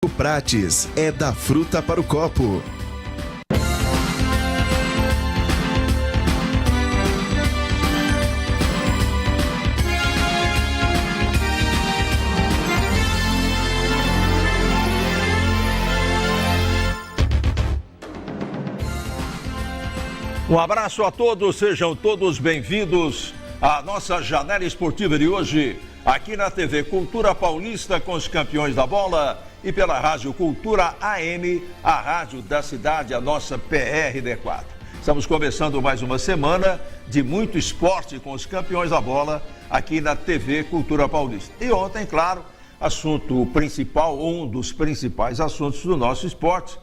O Prates é da fruta para o copo. Um abraço a todos, sejam todos bem-vindos à nossa janela esportiva de hoje, aqui na TV Cultura Paulista com os campeões da bola e pela Rádio Cultura AM, a rádio da cidade, a nossa PRD4. Estamos começando mais uma semana de muito esporte com os campeões da bola aqui na TV Cultura Paulista. E ontem, claro, assunto principal, um dos principais assuntos do nosso esporte,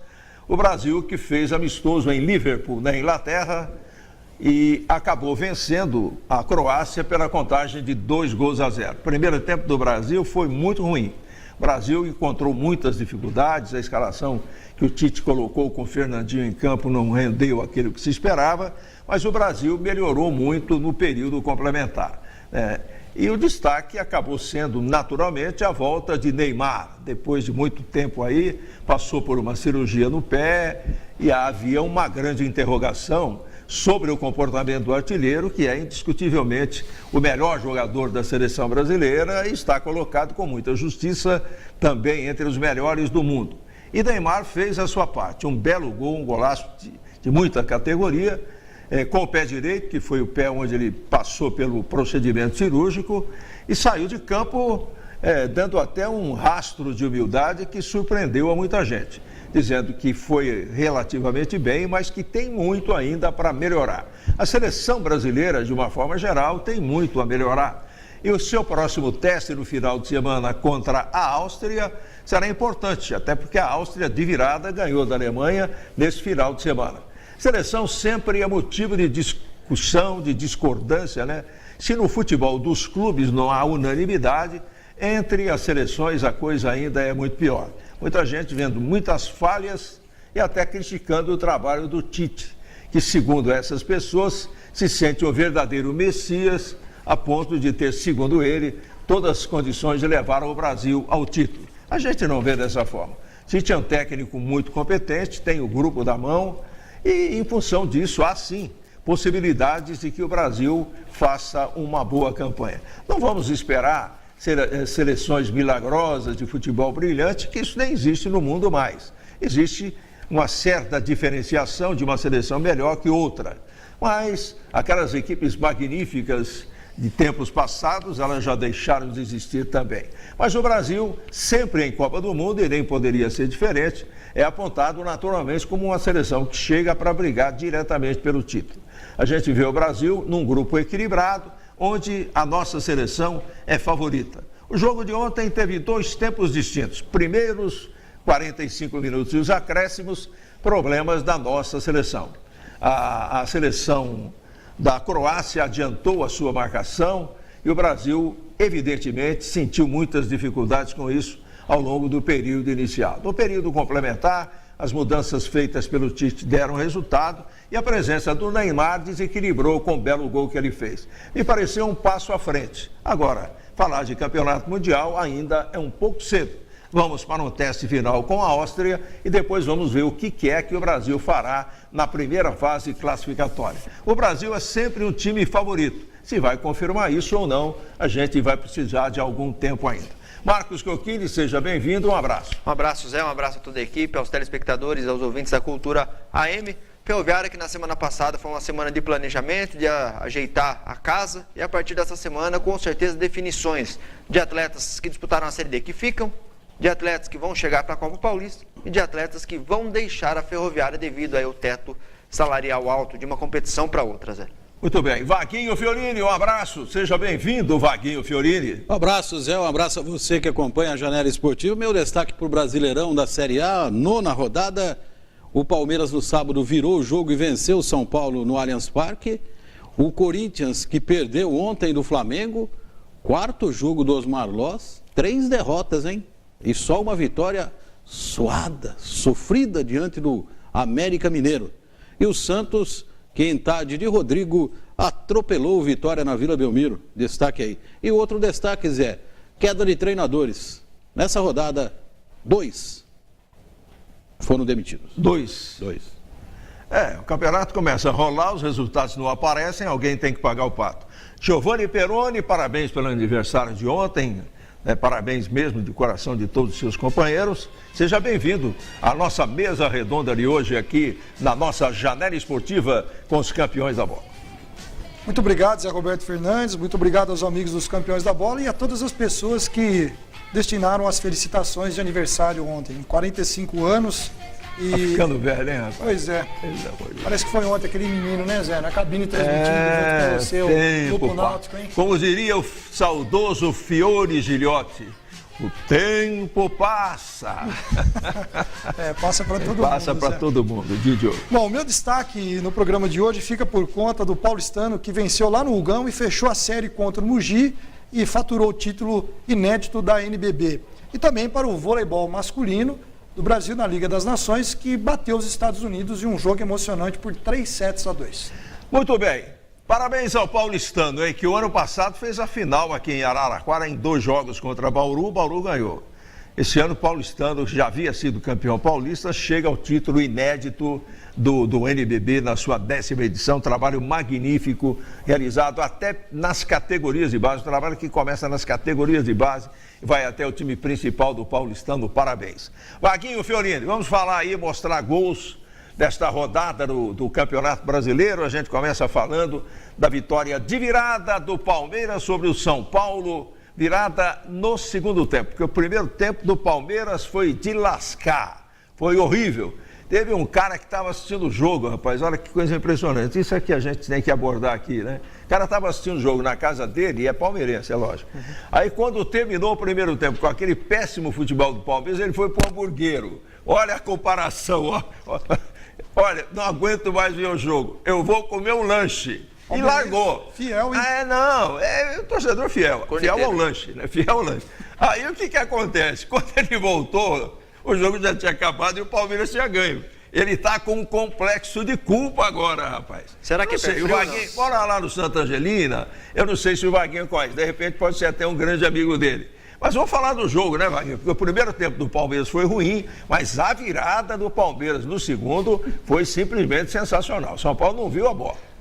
o Brasil que fez amistoso em Liverpool, na Inglaterra, e acabou vencendo a Croácia pela contagem de 2-0. O primeiro tempo do Brasil foi muito ruim. O Brasil encontrou muitas dificuldades, a escalação que o Tite colocou com o Fernandinho em campo não rendeu aquilo que se esperava, mas o Brasil melhorou muito no período complementar, né? E o destaque acabou sendo, naturalmente, a volta de Neymar. Depois de muito tempo aí, passou por uma cirurgia no pé e havia uma grande interrogação sobre o comportamento do artilheiro, que é indiscutivelmente o melhor jogador da seleção brasileira e está colocado com muita justiça também entre os melhores do mundo. E Neymar fez a sua parte, um belo gol, um golaço de muita categoria, com o pé direito, que foi o pé onde ele passou pelo procedimento cirúrgico, e saiu de campo dando até um rastro de humildade que surpreendeu a muita gente, dizendo que foi relativamente bem, mas que tem muito ainda para melhorar. A seleção brasileira, de uma forma geral, tem muito a melhorar. E o seu próximo teste no final de semana contra a Áustria será importante, até porque a Áustria, de virada, ganhou da Alemanha nesse final de semana. Seleção sempre é motivo de discussão, de discordância, né? Se no futebol dos clubes não há unanimidade, entre as seleções a coisa ainda é muito pior. Muita gente vendo muitas falhas e até criticando o trabalho do Tite, que, segundo essas pessoas, se sente um verdadeiro messias, a ponto de ter, segundo ele, todas as condições de levar o Brasil ao título. A gente não vê dessa forma. Tite é um técnico muito competente, tem o grupo da mão, e, em função disso, há sim possibilidades de que o Brasil faça uma boa campanha. Não vamos esperar seleções milagrosas de futebol brilhante, que isso nem existe no mundo mais. Existe uma certa diferenciação de uma seleção melhor que outra. Mas aquelas equipes magníficas de tempos passados, elas já deixaram de existir também. Mas o Brasil, sempre em Copa do Mundo, e nem poderia ser diferente, é apontado naturalmente como uma seleção que chega para brigar diretamente pelo título. A gente vê o Brasil num grupo equilibrado, onde a nossa seleção é favorita. O jogo de ontem teve dois tempos distintos. Primeiros 45 minutos e os acréscimos, problemas da nossa seleção. A seleção da Croácia adiantou a sua marcação e o Brasil, evidentemente, sentiu muitas dificuldades com isso ao longo do período inicial. No período complementar, as mudanças feitas pelo Tite deram resultado e a presença do Neymar desequilibrou com o belo gol que ele fez. Me pareceu um passo à frente. Agora, falar de campeonato mundial ainda é um pouco cedo. Vamos para um teste final com a Áustria e depois vamos ver o que é que o Brasil fará na primeira fase classificatória. O Brasil é sempre um time favorito. Se vai confirmar isso ou não, a gente vai precisar de algum tempo ainda. Marcos Cocchini, seja bem-vindo, um abraço. Um abraço, Zé, um abraço a toda a equipe, aos telespectadores, aos ouvintes da Cultura AM. Ferroviária, que na semana passada foi uma semana de planejamento, de ajeitar a casa, e a partir dessa semana, com certeza, definições de atletas que disputaram a Série D que ficam, de atletas que vão chegar para a Copa Paulista e de atletas que vão deixar a Ferroviária devido ao teto salarial alto de uma competição para outra, Zé. Muito bem. Vaguinho Fiorini, um abraço. Seja bem-vindo, Vaguinho Fiorini. Um abraço, Zé. Um abraço a você que acompanha a Janela Esportiva. Meu destaque para o Brasileirão da Série A, nona rodada. O Palmeiras no sábado virou o jogo e venceu o São Paulo no Allianz Parque. O Corinthians, que perdeu ontem do Flamengo. Quarto jogo do Osmar Loz. 3 derrotas, hein? E só uma vitória suada, sofrida diante do América Mineiro. E o Santos, que em tarde de Rodrigo, atropelou o Vitória na Vila Belmiro. Destaque aí. E outro destaque, Zé, queda de treinadores. Nessa rodada, 2. foram demitidos. 2. O campeonato começa a rolar, os resultados não aparecem, alguém tem que pagar o pato. Giovanni Peroni, parabéns pelo aniversário de ontem, parabéns mesmo de coração de todos os seus companheiros. Seja bem-vindo à nossa mesa redonda de hoje aqui na nossa janela esportiva com os campeões da bola. Muito obrigado, Zé Roberto Fernandes, muito obrigado aos amigos dos campeões da bola e a todas as pessoas que destinaram as felicitações de aniversário ontem. 45 anos e... Tá ficando velho, hein, rapaz? Pois é. Parece que foi ontem aquele menino, né, Zé? Na cabine transmitindo junto com você, o Grupo Náutico, hein? Como diria o saudoso Fiore Giliotti, o tempo passa. Passa para todo mundo. Passa para todo mundo, Didio. Bom, o meu destaque no programa de hoje fica por conta do paulistano que venceu lá no Ugão e fechou a série contra o Mogi e faturou o título inédito da NBB. E também para o voleibol masculino do Brasil na Liga das Nações, que bateu os Estados Unidos em um jogo emocionante por 3-2. Muito bem. Parabéns ao paulistano, que o ano passado fez a final aqui em Araraquara em 2 jogos contra Bauru. O Bauru ganhou. Esse ano o paulistano, que já havia sido campeão paulista, chega ao título inédito do NBB na sua 10ª edição. Trabalho magnífico, realizado até nas categorias de base. Um trabalho que começa nas categorias de base e vai até o time principal do paulistano. Parabéns. Vaguinho Fiorini, vamos falar aí, mostrar gols desta rodada do Campeonato Brasileiro. A gente começa falando da vitória de virada do Palmeiras sobre o São Paulo. Virada no segundo tempo, porque o primeiro tempo do Palmeiras foi de lascar, foi horrível. Teve um cara que estava assistindo o jogo, rapaz, olha que coisa impressionante. Isso aqui a gente tem que abordar aqui, né? O cara estava assistindo o jogo na casa dele e é palmeirense, é lógico. Aí quando terminou o primeiro tempo com aquele péssimo futebol do Palmeiras, ele foi para o hamburguero. Olha a comparação, ó. Olha, não aguento mais ver o jogo, eu vou comer um lanche. E largou. Fiel, hein? É torcedor fiel. Fiel ao lanche, né? Fiel ao lanche. Aí o que acontece? Quando ele voltou, o jogo já tinha acabado e o Palmeiras tinha ganho. Ele está com um complexo de culpa agora, rapaz. Será que é o Vaguinho, bora lá no Santa Angelina, eu não sei se o Vaguinho conhece, de repente pode ser até um grande amigo dele. Mas vamos falar do jogo, né, Vaguinho? Porque o primeiro tempo do Palmeiras foi ruim, mas a virada do Palmeiras no segundo foi simplesmente sensacional. São Paulo não viu a bola.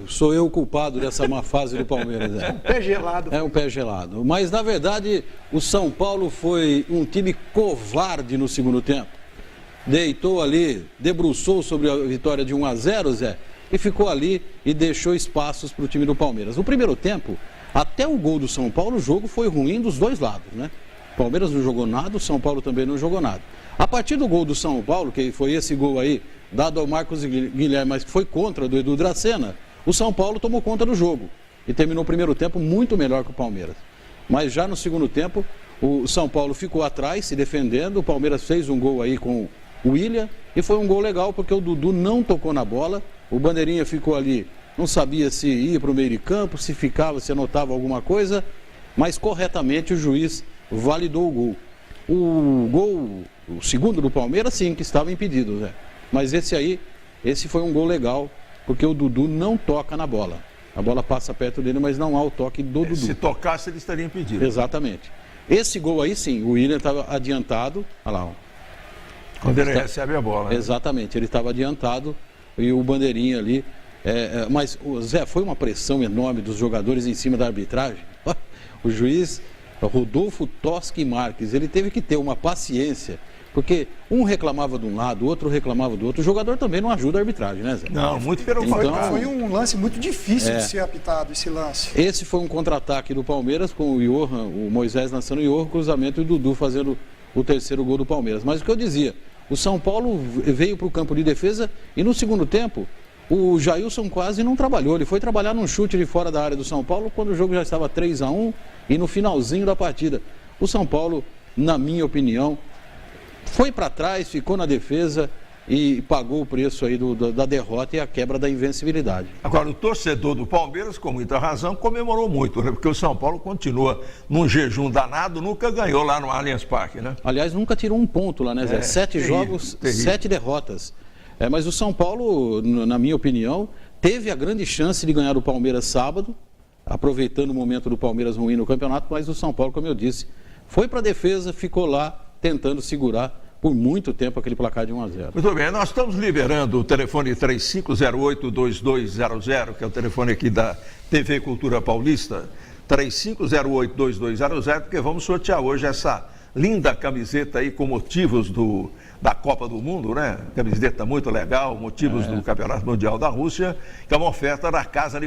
Sou eu o culpado dessa má fase do Palmeiras. Um pé gelado. É um pé gelado. Mas, na verdade, o São Paulo foi um time covarde no segundo tempo. Deitou ali, debruçou sobre a vitória de 1-0, Zé, e ficou ali e deixou espaços para o time do Palmeiras. No primeiro tempo, até o gol do São Paulo, o jogo foi ruim dos dois lados, né? O Palmeiras não jogou nada, o São Paulo também não jogou nada. A partir do gol do São Paulo, que foi esse gol aí, dado ao Marcos Guilherme, mas que foi contra do Edu Dracena, o São Paulo tomou conta do jogo e terminou o primeiro tempo muito melhor que o Palmeiras. Mas já no segundo tempo, o São Paulo ficou atrás, se defendendo, o Palmeiras fez um gol aí com o William e foi um gol legal porque o Dudu não tocou na bola, o Bandeirinha ficou ali, não sabia se ia para o meio de campo, se ficava, se anotava alguma coisa, mas corretamente o juiz validou o gol. O gol, o segundo do Palmeiras, sim, que estava impedido, né? Mas esse foi um gol legal, porque o Dudu não toca na bola. A bola passa perto dele, mas não há o toque do Dudu. Se tocasse, ele estaria impedido. Exatamente. Esse gol aí, sim, o William estava adiantado. Olha lá, ó. Quando ele recebe a bola. Né? Exatamente, ele estava adiantado e o Bandeirinha ali. Mas, Zé, foi uma pressão enorme dos jogadores em cima da arbitragem. O juiz Rodolfo Toschi Marques, ele teve que ter uma paciência. Porque um reclamava de um lado, o outro reclamava do outro. O jogador também não ajuda a arbitragem, né, Zé? Não, muito pelo contrário. Foi um lance muito difícil de ser apitado, esse lance. Esse foi um contra-ataque do Palmeiras com o Johan, o Moisés lançando o Johan, cruzamento e o Dudu fazendo o terceiro gol do Palmeiras. Mas o que eu dizia, o São Paulo veio para o campo de defesa e no segundo tempo o Jailson quase não trabalhou. Ele foi trabalhar num chute de fora da área do São Paulo quando o jogo já estava 3-1 e no finalzinho da partida. O São Paulo, na minha opinião, foi para trás, ficou na defesa e pagou o preço aí da derrota e a quebra da invencibilidade. Agora, o torcedor do Palmeiras, com muita razão, comemorou muito, né? Porque o São Paulo continua num jejum danado, nunca ganhou lá no Allianz Parque, né? Aliás, nunca tirou um ponto lá, né, Zé? 7 jogos, 7 derrotas. Mas o São Paulo, na minha opinião, teve a grande chance de ganhar o Palmeiras sábado, aproveitando o momento do Palmeiras ruim no campeonato, mas o São Paulo, como eu disse, foi para a defesa, ficou lá tentando segurar por muito tempo aquele placar de 1-0. Muito bem, nós estamos liberando o telefone 3508-2200, que é o telefone aqui da TV Cultura Paulista, 3508-2200, porque vamos sortear hoje essa linda camiseta aí com motivos da Copa do Mundo, né? Camiseta muito legal, motivos do Campeonato Mundial da Rússia, que é uma oferta da Casa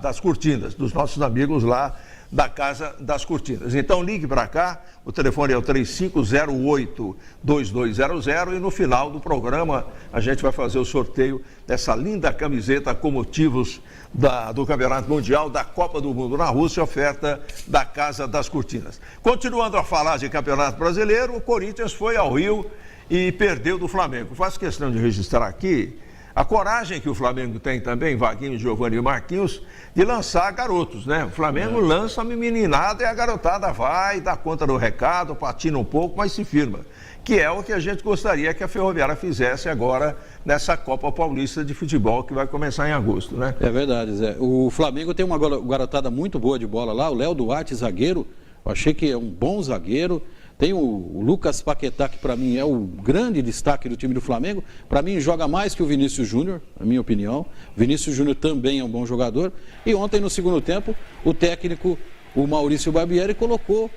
das Cortinas, dos nossos amigos lá da Casa das Cortinas. Então ligue para cá, o telefone é o 3508-2200 e no final do programa a gente vai fazer o sorteio dessa linda camiseta com motivos do Campeonato Mundial da Copa do Mundo na Rússia, oferta da Casa das Cortinas. Continuando a falar de Campeonato Brasileiro, o Corinthians foi ao Rio e perdeu do Flamengo. Faço questão de registrar aqui a coragem que o Flamengo tem também, Vaguinho, Giovanni e Marquinhos, de lançar garotos, né? O Flamengo lança a meninada e a garotada vai, dá conta do recado, patina um pouco, mas se firma. Que é o que a gente gostaria que a Ferroviária fizesse agora nessa Copa Paulista de Futebol que vai começar em agosto, né? É verdade, Zé. O Flamengo tem uma garotada muito boa de bola lá, o Léo Duarte, zagueiro, eu achei que é um bom zagueiro. Tem o Lucas Paquetá, que para mim é o grande destaque do time do Flamengo. Para mim joga mais que o Vinícius Júnior, na minha opinião. O Vinícius Júnior também é um bom jogador. E ontem, no segundo tempo, o técnico, o Maurício Barbieri, colocou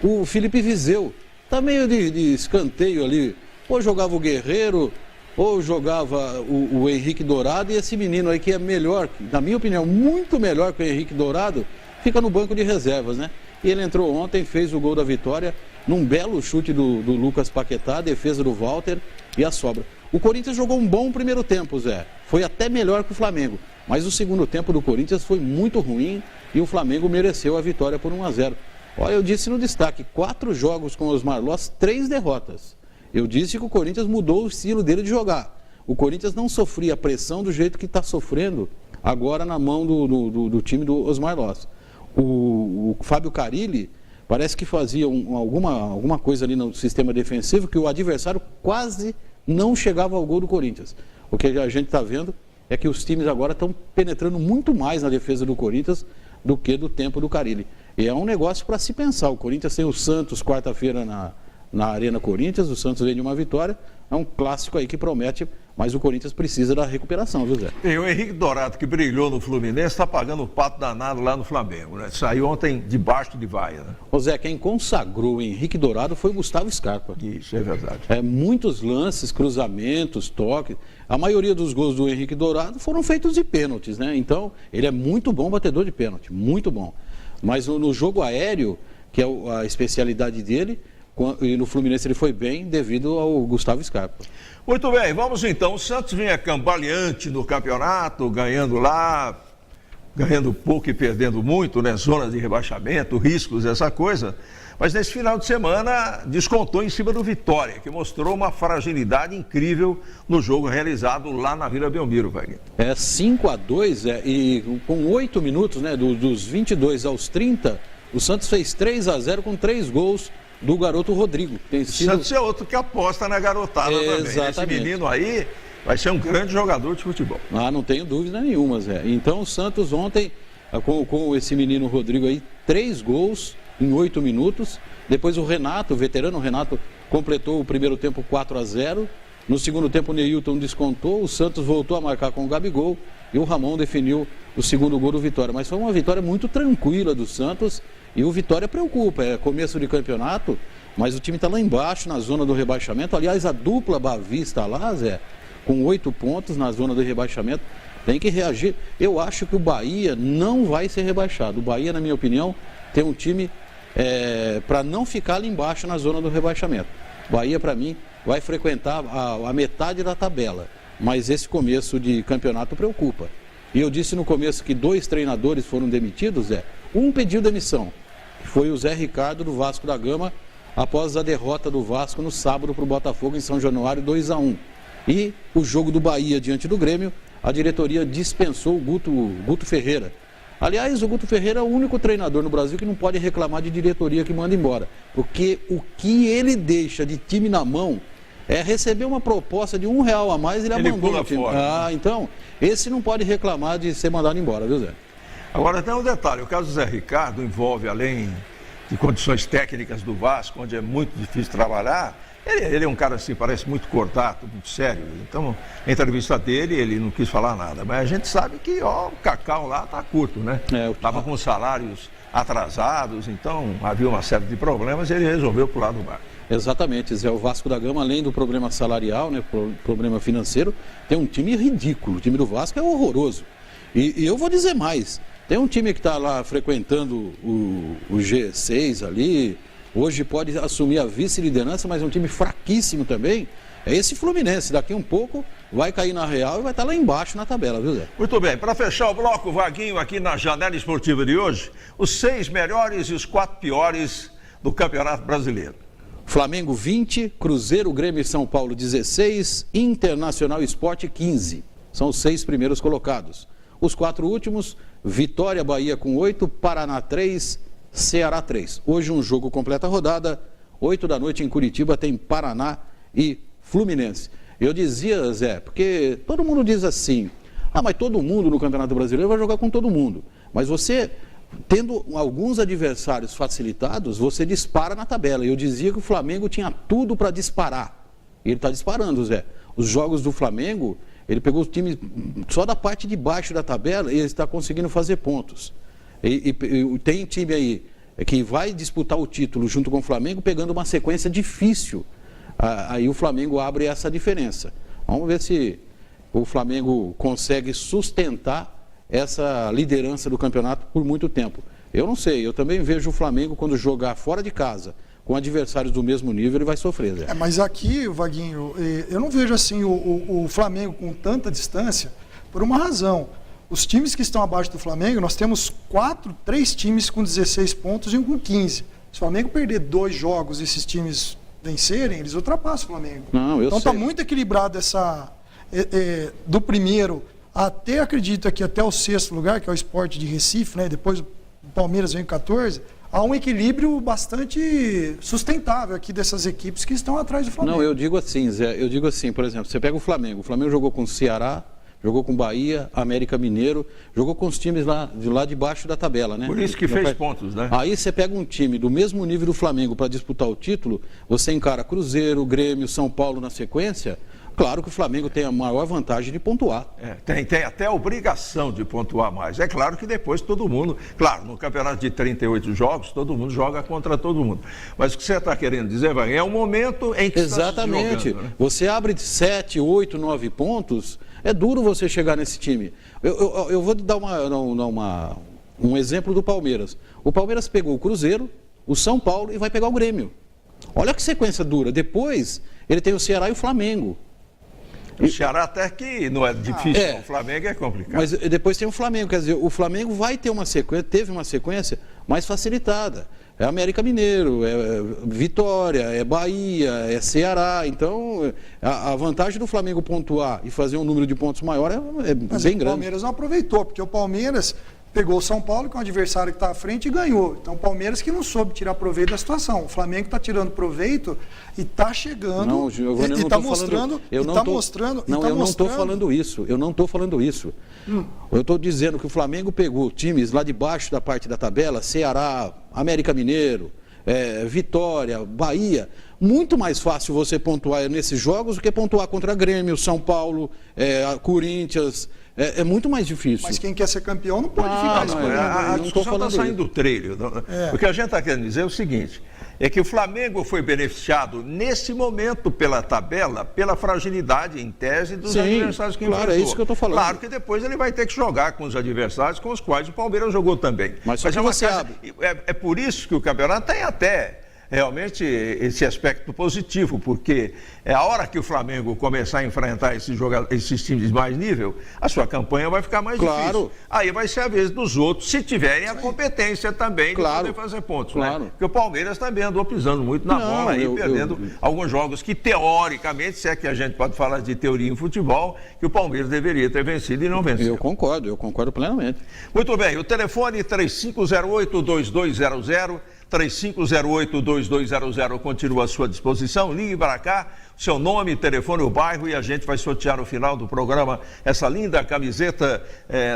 o Felipe Viseu. Tá meio de escanteio ali. Ou jogava o Guerreiro, ou jogava o Henrique Dourado. E esse menino aí que é melhor, na minha opinião, muito melhor que o Henrique Dourado, fica no banco de reservas, né? E ele entrou ontem, fez o gol da vitória, num belo chute do Lucas Paquetá, defesa do Walter e a sobra. O Corinthians jogou um bom primeiro tempo, Zé. Foi até melhor que o Flamengo. Mas o segundo tempo do Corinthians foi muito ruim e o Flamengo mereceu a vitória por 1-0. Olha, eu disse no destaque, 4 jogos com os Osmar Loss, 3 derrotas. Eu disse que o Corinthians mudou o estilo dele de jogar. O Corinthians não sofria pressão do jeito que está sofrendo agora na mão do time do Osmar Loss. O Fábio Carille parece que fazia alguma coisa ali no sistema defensivo que o adversário quase não chegava ao gol do Corinthians. O que a gente está vendo é que os times agora estão penetrando muito mais na defesa do Corinthians do que do tempo do Carille. E é um negócio para se pensar. O Corinthians tem o Santos quarta-feira na Arena Corinthians, o Santos vem de uma vitória, é um clássico aí que promete, mas o Corinthians precisa da recuperação, viu, Zé? E o Henrique Dourado, que brilhou no Fluminense, está pagando um pato danado lá no Flamengo, né? Saiu ontem debaixo de vaia, né? Ô Zé, quem consagrou o Henrique Dourado foi o Gustavo Scarpa. Isso, é verdade. Muitos lances, cruzamentos, toques. A maioria dos gols do Henrique Dourado foram feitos de pênaltis, né? Então, ele é muito bom batedor de pênalti, muito bom. Mas no jogo aéreo, que é a especialidade dele, e no Fluminense ele foi bem devido ao Gustavo Scarpa. Muito bem, vamos então. O Santos vinha cambaleante no campeonato, ganhando pouco e perdendo muito, né? Zonas de rebaixamento, riscos, essa coisa. Mas nesse final de semana descontou em cima do Vitória, que mostrou uma fragilidade incrível no jogo realizado lá na Vila Belmiro, Wagner. 5-2, e com 8 minutos, né? Dos 22 aos 30, o Santos fez 3-0 com 3 gols do garoto Rodrigo. O Santos é outro que aposta na garotada também. Esse menino aí vai ser um grande jogador de futebol. Não tenho dúvida nenhuma, Zé. Então o Santos ontem, com esse menino Rodrigo aí, 3 gols em 8 minutos. Depois o Renato, o veterano Renato, completou o primeiro tempo 4-0. No segundo tempo o Neilton descontou, o Santos voltou a marcar com o Gabigol e o Ramon definiu o segundo gol do Vitória. Mas foi uma vitória muito tranquila do Santos. E o Vitória preocupa, é começo de campeonato, mas o time está lá embaixo, na zona do rebaixamento. Aliás, a dupla Bavi está lá, Zé, com 8 pontos na zona do rebaixamento. Tem que reagir. Eu acho que o Bahia não vai ser rebaixado. O Bahia, na minha opinião, tem um time para não ficar ali embaixo na zona do rebaixamento. O Bahia, para mim, vai frequentar a metade da tabela. Mas esse começo de campeonato preocupa. E eu disse no começo que 2 treinadores foram demitidos, Zé. Um pediu demissão. Foi o Zé Ricardo do Vasco da Gama, após a derrota do Vasco no sábado para o Botafogo em São Januário, 2-1. E o jogo do Bahia diante do Grêmio, a diretoria dispensou o Guto Ferreira. Aliás, o Guto Ferreira é o único treinador no Brasil que não pode reclamar de diretoria que manda embora. Porque o que ele deixa de time na mão é receber uma proposta de R$1 a mais, ele abandona o time. Fora. Então, esse não pode reclamar de ser mandado embora, viu, Zé? Agora tem um detalhe, o caso do Zé Ricardo envolve, além de condições técnicas do Vasco, onde é muito difícil trabalhar, Ele é um cara assim, parece muito cordato, muito sério. Então, na entrevista dele, ele não quis falar nada. Mas a gente sabe que o Cacau lá tá curto, né? Estava com salários atrasados, então havia uma série de problemas e ele resolveu pular do barco. Exatamente, Zé. O Vasco da Gama, além do problema salarial, né, problema financeiro, tem um time ridículo. O time do Vasco é horroroso. E eu vou dizer mais. Tem um time que está lá frequentando o G6 ali, hoje pode assumir a vice-liderança, mas é um time fraquíssimo também. É esse Fluminense, daqui um pouco vai cair na real e vai estar lá embaixo na tabela, viu, Zé? Muito bem, para fechar o bloco, Vaguinho, aqui na Janela Esportiva de hoje, os 6 melhores e os 4 piores do Campeonato Brasileiro. Flamengo 20, Cruzeiro, Grêmio e São Paulo 16, Internacional e Sport 15. São os 6 primeiros colocados. Os 4 últimos, Vitória, Bahia com 8, Paraná 3, Ceará 3. Hoje um jogo completa a rodada, 8 da noite em Curitiba tem Paraná e Fluminense. Eu dizia, Zé, porque todo mundo diz assim, mas todo mundo no Campeonato Brasileiro vai jogar com todo mundo. Mas você, tendo alguns adversários facilitados, você dispara na tabela. Eu dizia que o Flamengo tinha tudo para disparar. E ele está disparando, Zé. Os jogos do Flamengo, ele pegou os times só da parte de baixo da tabela e ele está conseguindo fazer pontos. E tem time aí que vai disputar o título junto com o Flamengo, pegando uma sequência difícil. Aí o Flamengo abre essa diferença. Vamos ver se o Flamengo consegue sustentar essa liderança do campeonato por muito tempo. Eu não sei, eu também vejo o Flamengo quando jogar fora de casa, com adversários do mesmo nível, ele vai sofrer, Zé. Mas aqui, Vaguinho, eu não vejo assim o Flamengo com tanta distância por uma razão. Os times que estão abaixo do Flamengo, nós temos 3 times com 16 pontos e um com 15. Se o Flamengo perder 2 jogos e esses times vencerem, eles ultrapassam o Flamengo. Então está muito equilibrado essa do primeiro até, acredito aqui, até o 6º lugar, que é o Sport de Recife, né? Depois o Palmeiras vem com 14. Há um equilíbrio bastante sustentável aqui dessas equipes que estão atrás do Flamengo. Não, eu digo assim, Zé, por exemplo, você pega o Flamengo jogou com o Ceará, jogou com Bahia, América Mineiro, jogou com os times lá de baixo da tabela, né? Por isso que fez pontos, né? Aí você pega um time do mesmo nível do Flamengo para disputar o título, você encara Cruzeiro, Grêmio, São Paulo na sequência. Claro que o Flamengo tem a maior vantagem de pontuar. Tem até a obrigação de pontuar mais. É claro que depois todo mundo, claro, no campeonato de 38 jogos, todo mundo joga contra todo mundo. Mas o que você está querendo dizer, Wagner, é um momento em que exatamente. Está se jogando, né? Você abre 7, 8, 9 pontos, é duro você chegar nesse time. Eu vou dar um exemplo do Palmeiras. O Palmeiras pegou o Cruzeiro, o São Paulo e vai pegar o Grêmio. Olha que sequência dura. Depois, ele tem o Ceará e o Flamengo. O Ceará até que não é difícil, o Flamengo é complicado. Mas depois tem o Flamengo, quer dizer, o Flamengo vai ter teve uma sequência mais facilitada. É América Mineiro, é Vitória, é Bahia, é Ceará. Então, a vantagem do Flamengo pontuar e fazer um número de pontos maior é bem grande. O Palmeiras não aproveitou, porque o Palmeiras pegou o São Paulo, que é um adversário que está à frente, e ganhou. Então, o Palmeiras que não soube tirar proveito da situação. O Flamengo está tirando proveito e está chegando. Não, Giovanni, eu não estou falando. Eu não estou falando isso. Eu não estou falando isso. Eu estou dizendo que o Flamengo pegou times lá de baixo da parte da tabela, Ceará, América Mineiro, Vitória, Bahia. Muito mais fácil você pontuar nesses jogos do que pontuar contra Grêmio, São Paulo, Corinthians. É muito mais difícil. Mas quem quer ser campeão não pode ficar escolhendo. A discussão está saindo do trilho. O que a gente está querendo dizer é o seguinte, é que o Flamengo foi beneficiado nesse momento pela tabela, pela fragilidade em tese dos adversários que enfrentou. É isso que eu estou falando. Claro que depois ele vai ter que jogar com os adversários com os quais o Palmeiras jogou também. Mas é por isso que o campeonato tem até realmente esse aspecto positivo, porque é a hora que o Flamengo começar a enfrentar esses times de mais nível, a sua campanha vai ficar mais difícil. Aí vai ser a vez dos outros, se tiverem a competência também de poder fazer pontos. Né? Porque o Palmeiras também andou pisando muito na bola aí, perdendo alguns jogos que, teoricamente, se é que a gente pode falar de teoria em futebol, que o Palmeiras deveria ter vencido e não venceu. Eu concordo plenamente. Muito bem, o telefone 3508-2200, 3508-2200 continua à sua disposição. Ligue para cá, seu nome, telefone, o bairro e a gente vai sortear no final do programa essa linda camiseta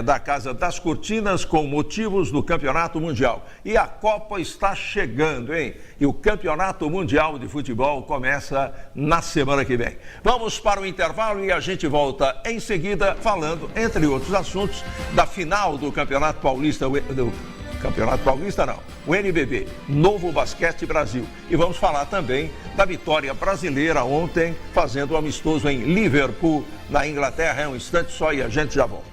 da Casa das Cortinas com motivos do Campeonato Mundial. E a Copa está chegando, hein? E o Campeonato Mundial de Futebol começa na semana que vem. Vamos para o intervalo e a gente volta em seguida falando, entre outros assuntos, da final do Campeonato Paulista, o NBB, Novo Basquete Brasil. E vamos falar também da vitória brasileira ontem, fazendo um amistoso em Liverpool, na Inglaterra. É um instante só e a gente já volta.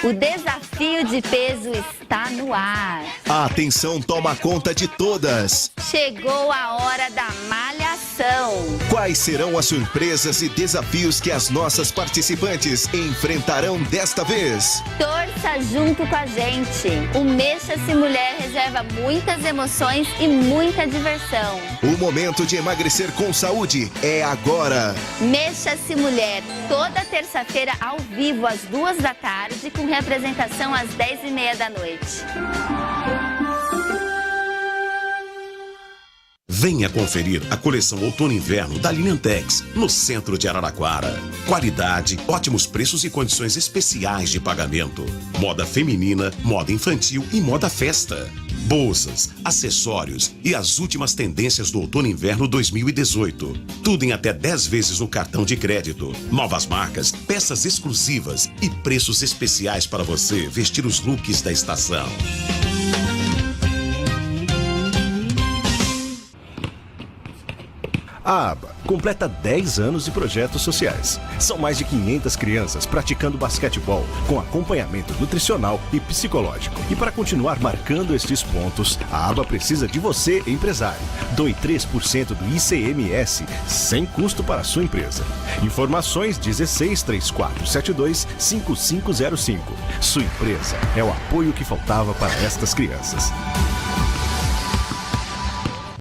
O desafio de peso está no ar. A atenção toma conta de todas. Chegou a hora da malhação. Quais serão as surpresas e desafios que as nossas participantes enfrentarão desta vez? Torça junto com a gente. O Mexa-se Mulher reserva muitas emoções e muita diversão. O momento de emagrecer com saúde é agora. Mexa-se Mulher, toda terça-feira ao vivo às 14h, com representação às 10h30 da noite. Venha conferir a coleção Outono e Inverno da Linentex, no centro de Araraquara. Qualidade, ótimos preços e condições especiais de pagamento. Moda feminina, moda infantil e moda festa. Bolsas, acessórios e as últimas tendências do Outono e Inverno 2018. Tudo em até 10 vezes no cartão de crédito. Novas marcas, peças exclusivas e preços especiais para você vestir os looks da estação. A ABA completa 10 anos de projetos sociais. São mais de 500 crianças praticando basquetebol com acompanhamento nutricional e psicológico. E para continuar marcando estes pontos, a ABA precisa de você, empresário. Doe 3% do ICMS sem custo para a sua empresa. Informações 163472-5505. Sua empresa é o apoio que faltava para estas crianças.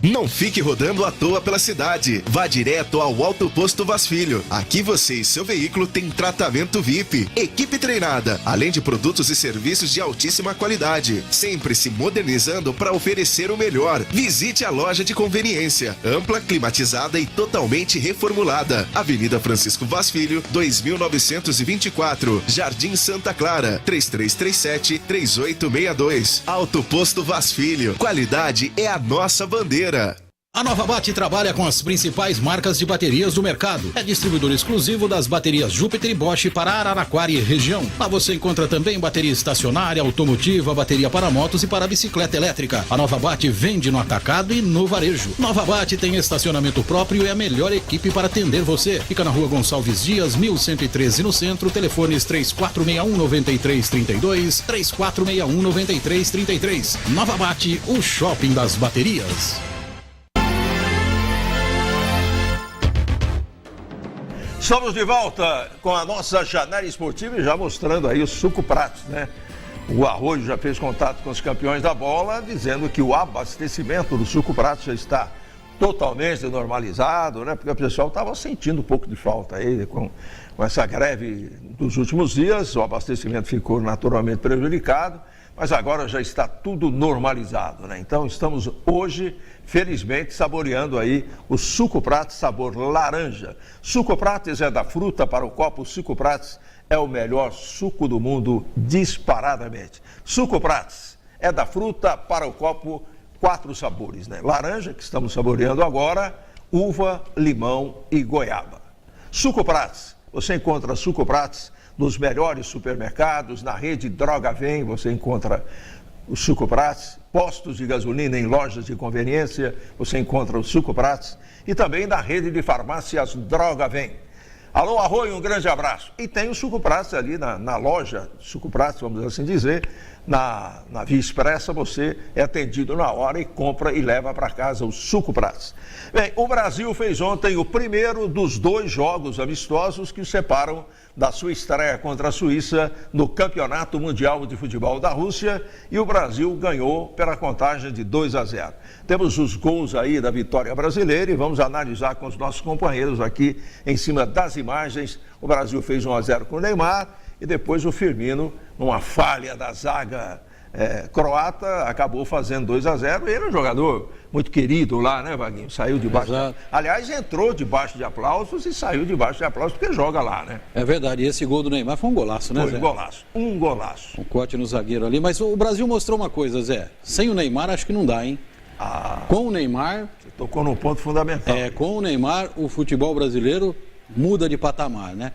Não fique rodando à toa pela cidade. Vá direto ao Alto Posto Vaz Filho. Aqui você e seu veículo têm tratamento VIP, equipe treinada, além de produtos e serviços de altíssima qualidade. Sempre se modernizando para oferecer o melhor. Visite a loja de conveniência, ampla, climatizada e totalmente reformulada. Avenida Francisco Vaz Filho, 2924, Jardim Santa Clara, 3337-3862. Alto Posto Vaz Filho. Qualidade é a nossa bandeira. A Nova Bate trabalha com as principais marcas de baterias do mercado. É distribuidor exclusivo das baterias Júpiter e Bosch para Araraquara e região. Lá você encontra também bateria estacionária, automotiva, bateria para motos e para bicicleta elétrica. A Nova Bate vende no atacado e no varejo. Nova Bate tem estacionamento próprio e a melhor equipe para atender você. Fica na Rua Gonçalves Dias, 1113 no centro. Telefones 3461-9332, 3461-9333. Nova Bate, o shopping das baterias. Estamos de volta com a nossa janela esportiva e já mostrando aí o Suco Pratos, né? O Arroio já fez contato com os campeões da bola, dizendo que o abastecimento do Suco Pratos já está totalmente normalizado, né? Porque o pessoal estava sentindo um pouco de falta aí com essa greve dos últimos dias, o abastecimento ficou naturalmente prejudicado, mas agora já está tudo normalizado, né? Então estamos hoje, felizmente, saboreando aí o Suco Pratos sabor laranja. Suco Pratos é da fruta para o copo. Suco Pratos é o melhor suco do mundo, disparadamente. Suco Pratos é da fruta para o copo, 4 sabores, né? Laranja, que estamos saboreando agora, uva, limão e goiaba. Suco Pratos, você encontra Suco Pratos nos melhores supermercados, na rede Droga Vem, você encontra o Suco Pratos, postos de gasolina em lojas de conveniência, você encontra o Suco Pratos e também na rede de farmácias Droga Vem. Alô, Arroio, um grande abraço. E tem o Suco Pratos ali na loja Suco Pratos, vamos assim dizer, na Via Expressa, você é atendido na hora e compra e leva para casa o Suco Pratos. Bem, o Brasil fez ontem o primeiro dos 2 jogos amistosos que o separam da sua estreia contra a Suíça no Campeonato Mundial de Futebol da Rússia e o Brasil ganhou pela contagem de 2-0. Temos os gols aí da vitória brasileira e vamos analisar com os nossos companheiros aqui em cima das imagens. O Brasil fez 1-0 com o Neymar e depois o Firmino, numa falha da zaga croata, acabou fazendo 2-0. Ele é um jogador muito querido lá, né, Vaguinho? Saiu debaixo. Aliás, entrou debaixo de aplausos e saiu debaixo de aplausos porque joga lá, né? É verdade. E esse gol do Neymar foi um golaço, né, Zé? Foi um golaço. Um golaço. Um corte no zagueiro ali. Mas o Brasil mostrou uma coisa, Zé. Sem o Neymar, acho que não dá, hein? Com o Neymar... Você tocou num ponto fundamental. Com o Neymar, o futebol brasileiro muda de patamar, né?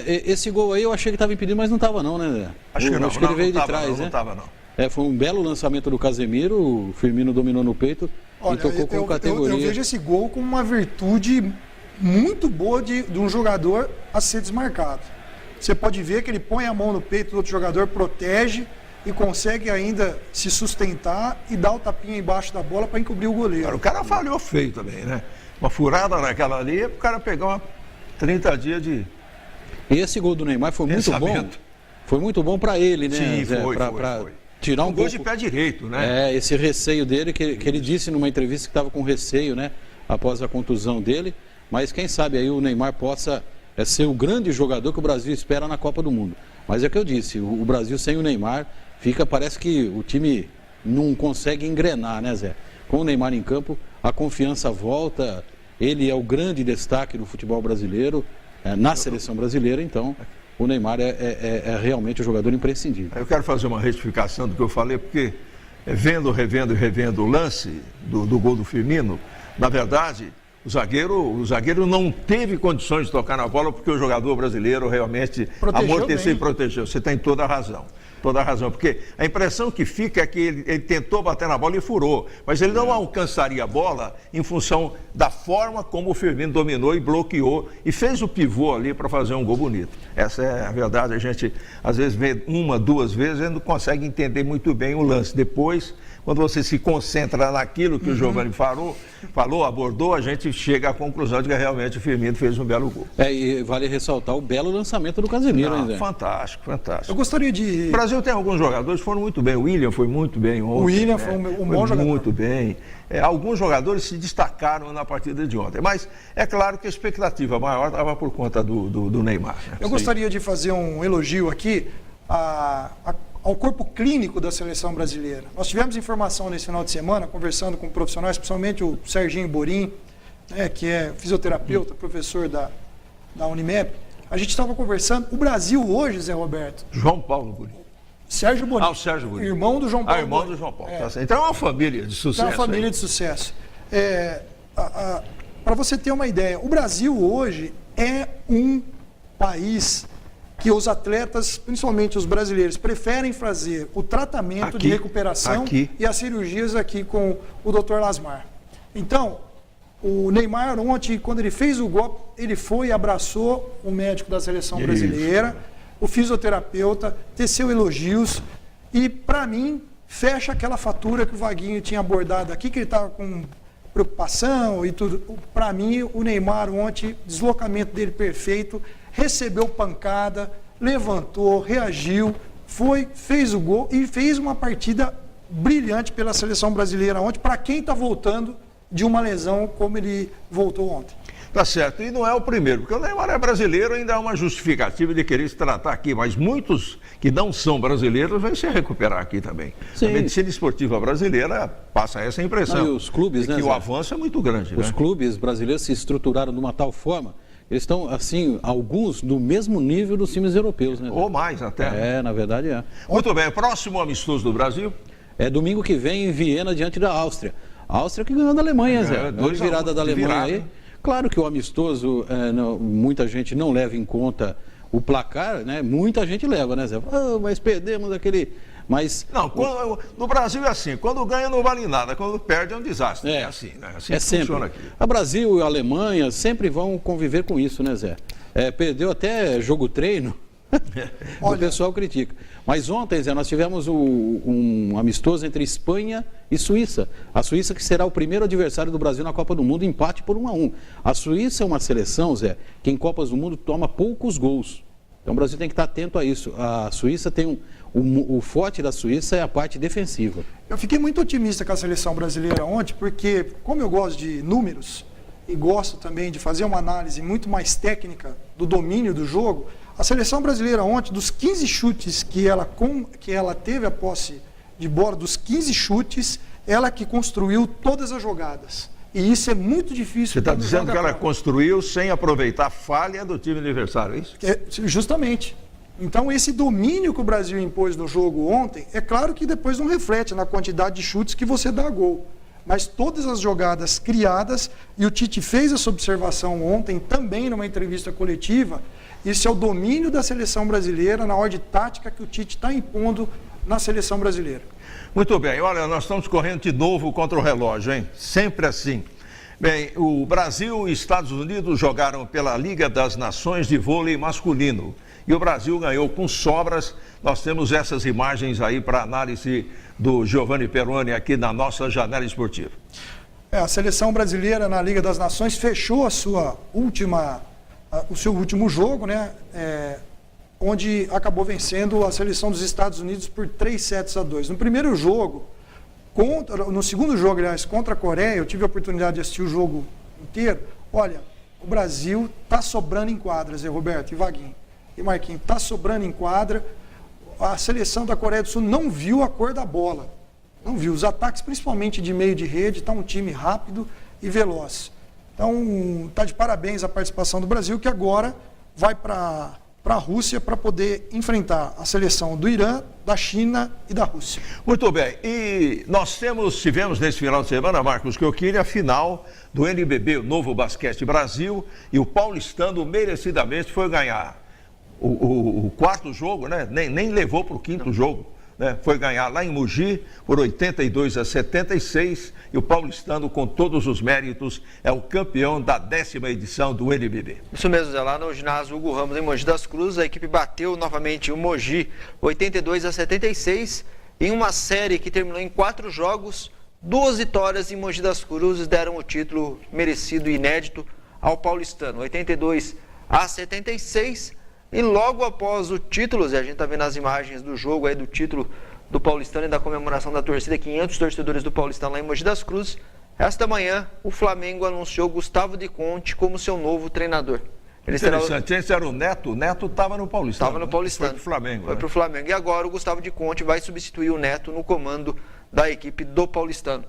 Esse gol aí eu achei que estava impedido, mas não estava não, né, Zé? Acho que não. Acho que ele veio de trás, né? Não estava, não. Foi um belo lançamento do Casemiro, o Firmino dominou no peito e tocou com categoria. Eu vejo esse gol como uma virtude muito boa de um jogador a ser desmarcado. Você pode ver que ele põe a mão no peito do outro jogador, protege e consegue ainda se sustentar e dar o tapinha embaixo da bola para encobrir o goleiro. O cara falhou feio também, né? Uma furada naquela ali, o cara pegar 30 dias de... E esse gol do Neymar foi muito bom. Foi muito bom para ele, né, Sim, Zé? foi. Tirar um gol de pé direito, né? Esse receio dele, que ele disse numa entrevista que estava com receio, né? Após a contusão dele. Mas quem sabe aí o Neymar possa ser o grande jogador que o Brasil espera na Copa do Mundo. Mas é o que eu disse, o Brasil sem o Neymar parece que o time não consegue engrenar, né, Zé? Com o Neymar em campo, a confiança volta, ele é o grande destaque do futebol brasileiro, na seleção brasileira, então o Neymar é realmente um jogador imprescindível. Eu quero fazer uma retificação do que eu falei, porque revendo o lance do gol do Firmino, na verdade, o zagueiro não teve condições de tocar na bola porque o jogador brasileiro realmente amorteceu e protegeu. Você tem toda a razão. Porque a impressão que fica é que ele tentou bater na bola e furou, mas ele não alcançaria a bola em função da forma como o Firmino dominou e bloqueou e fez o pivô ali para fazer um gol bonito. Essa é a verdade, a gente às vezes vê uma, duas vezes e não consegue entender muito bem o lance. Depois, quando você se concentra naquilo que o Giovani falou, abordou, a gente chega à conclusão de que realmente o Firmino fez um belo gol. E vale ressaltar o belo lançamento do Casemiro, hein, Zé? Fantástico. Eu gostaria de... O Brasil tem alguns jogadores que foram muito bem. O William foi muito bem ontem. O William foi um bom jogador. Muito bem. Alguns jogadores se destacaram na partida de ontem. Mas é claro que a expectativa maior estava por conta do Neymar. Né? Eu gostaria de fazer um elogio aqui ao corpo clínico da seleção brasileira. Nós tivemos informação nesse final de semana, conversando com profissionais, principalmente o Serginho Borim, que é fisioterapeuta, professor da Unimep. A gente estava conversando, o Brasil hoje, Zé Roberto... João Paulo Borim. Sérgio Borim. O Sérgio Borim. Irmão do João Paulo. Irmão do João Paulo. Então é uma família de sucesso. De sucesso. Para você ter uma ideia, o Brasil hoje é um país que os atletas, principalmente os brasileiros, preferem fazer o tratamento de recuperação e as cirurgias aqui com o Dr. Lasmar. Então, o Neymar ontem, quando ele fez o gol, ele foi e abraçou o médico da seleção brasileira, o fisioterapeuta, teceu elogios e, para mim, fecha aquela fatura que o Vaguinho tinha abordado aqui, que ele estava com preocupação e tudo. Para mim, o Neymar ontem, deslocamento dele perfeito, recebeu pancada, levantou, reagiu, fez o gol e fez uma partida brilhante pela seleção brasileira ontem, para quem está voltando de uma lesão como ele voltou ontem. Tá certo, e não é o primeiro, porque o Neymar é brasileiro, ainda há uma justificativa de querer se tratar aqui, mas muitos que não são brasileiros vão se recuperar aqui também. Sim. A medicina esportiva brasileira passa essa impressão. E os clubes, que o avanço é muito grande. Os clubes brasileiros se estruturaram de uma tal forma, eles estão, assim, alguns do mesmo nível dos times europeus, né? Ou mais até. Na verdade é. Muito bem, próximo amistoso do Brasil? É domingo que vem em Viena, diante da Áustria. A Áustria que ganhou da Alemanha, Zé. Virada da Alemanha aí. Claro que o amistoso, muita gente não leva em conta o placar, né? Muita gente leva, né, Zé? Mas perdemos aquele... Mas... Não, no Brasil é assim, quando ganha não vale nada, quando perde é um desastre. É assim, né? Assim funciona aqui. A Brasil e a Alemanha sempre vão conviver com isso, né, Zé? Perdeu até jogo treino, o pessoal critica. Mas ontem, Zé, nós tivemos um amistoso entre Espanha e Suíça. A Suíça que será o primeiro adversário do Brasil na Copa do Mundo, empate por 1-1. A Suíça é uma seleção, Zé, que em Copas do Mundo toma poucos gols. Então o Brasil tem que estar atento a isso. A Suíça tem o forte da Suíça é a parte defensiva. Eu fiquei muito otimista com a seleção brasileira ontem, porque como eu gosto de números e gosto também de fazer uma análise muito mais técnica do domínio do jogo, A seleção brasileira ontem, dos 15 chutes que ela teve a posse de bola, dos 15 chutes, ela que construiu todas as jogadas. E isso é muito difícil. Você está dizendo que ela construiu sem aproveitar a falha do time adversário, é isso? Justamente. Então, esse domínio que o Brasil impôs no jogo ontem, é claro que depois não reflete na quantidade de chutes que você dá gol. Mas todas as jogadas criadas, e o Tite fez essa observação ontem, também numa entrevista coletiva, isso é o domínio da seleção brasileira na ordem tática que o Tite está impondo na seleção brasileira. Muito bem, olha, nós estamos correndo de novo contra o relógio, hein? Sempre assim. Bem, o Brasil e Estados Unidos jogaram pela Liga das Nações de vôlei masculino. E o Brasil ganhou com sobras. Nós temos essas imagens aí para análise do Giovanni Perrone aqui na nossa janela esportiva. A seleção brasileira na Liga das Nações fechou o seu último jogo, né? Onde acabou vencendo a seleção dos Estados Unidos por 3-2. No primeiro jogo, no segundo jogo, aliás, contra a Coreia, eu tive a oportunidade de assistir o jogo inteiro. Olha, o Brasil está sobrando em quadras, Roberto e Vaguinho e Marquinhos, está sobrando em quadra. A seleção da Coreia do Sul não viu a cor da bola, não viu. Os ataques, principalmente de meio de rede, está um time rápido e veloz. Então, está de parabéns a participação do Brasil, que agora vai para a Rússia para poder enfrentar a seleção do Irã, da China e da Rússia. Muito bem, e nós tivemos nesse final de semana, Marcos Cocchini, a final do NBB, o Novo Basquete Brasil, e o paulistano merecidamente foi ganhar o quarto jogo, né? Nem levou para o quinto jogo, né? Foi ganhar lá em Mogi por 82-76, e o paulistano, com todos os méritos, é o campeão da 10ª edição do NBB. Isso mesmo, Zé. Lá no ginásio Hugo Ramos, em Mogi das Cruzes, a equipe bateu novamente o Mogi 82-76, em uma série que terminou em 4 jogos. 2 vitórias em Mogi das Cruzes deram o título merecido e inédito ao paulistano, 82-76. E logo após o título, Zé, a gente está vendo as imagens do jogo aí, do título do paulistano e da comemoração da torcida, 500 torcedores do paulistano lá em Mogi das Cruzes. Esta manhã, o Flamengo anunciou Gustavo de Conte como seu novo treinador. Interessante, esse era o Neto. O Neto estava no paulistano. Estava no paulistano. Foi para o Flamengo. Foi para o Flamengo. E agora o Gustavo de Conte vai substituir o Neto no comando da equipe do paulistano.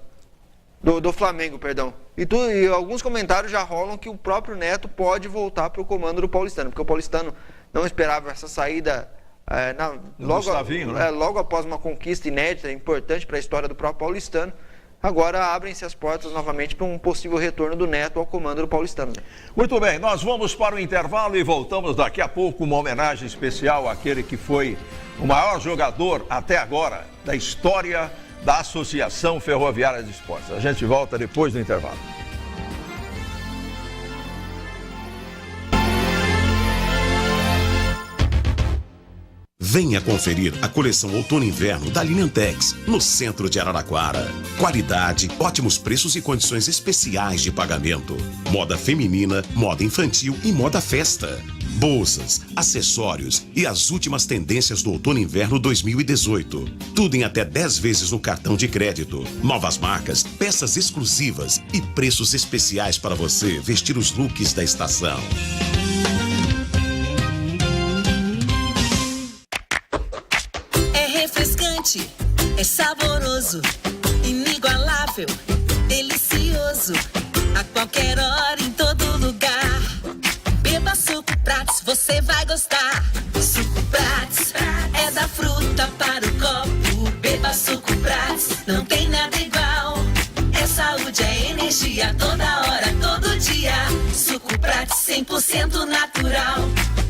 Do Flamengo, perdão. E alguns comentários já rolam que o próprio Neto pode voltar para o comando do paulistano, porque o paulistano não esperava essa saída logo após uma conquista inédita, importante para a história do próprio paulistano. Agora abrem-se as portas novamente para um possível retorno do Neto ao comando do paulistano. Muito bem, nós vamos para o intervalo e voltamos daqui a pouco, uma homenagem especial àquele que foi o maior jogador até agora da história da Associação Ferroviária de Esportes. A gente volta depois do intervalo. Venha conferir a coleção Outono e Inverno da Linentex, no centro de Araraquara. Qualidade, ótimos preços e condições especiais de pagamento. Moda feminina, moda infantil e moda festa. Bolsas, acessórios e as últimas tendências do Outono e Inverno 2018. Tudo em até 10 vezes no cartão de crédito. Novas marcas, peças exclusivas e preços especiais para você vestir os looks da estação. É saboroso, inigualável, delicioso, a qualquer hora, em todo lugar. Beba Suco Prats, você vai gostar. Suco Prats é da fruta para o copo. Beba Suco Prats, não tem nada igual. É saúde, é energia, toda hora, todo dia. Suco Prats 100% natural.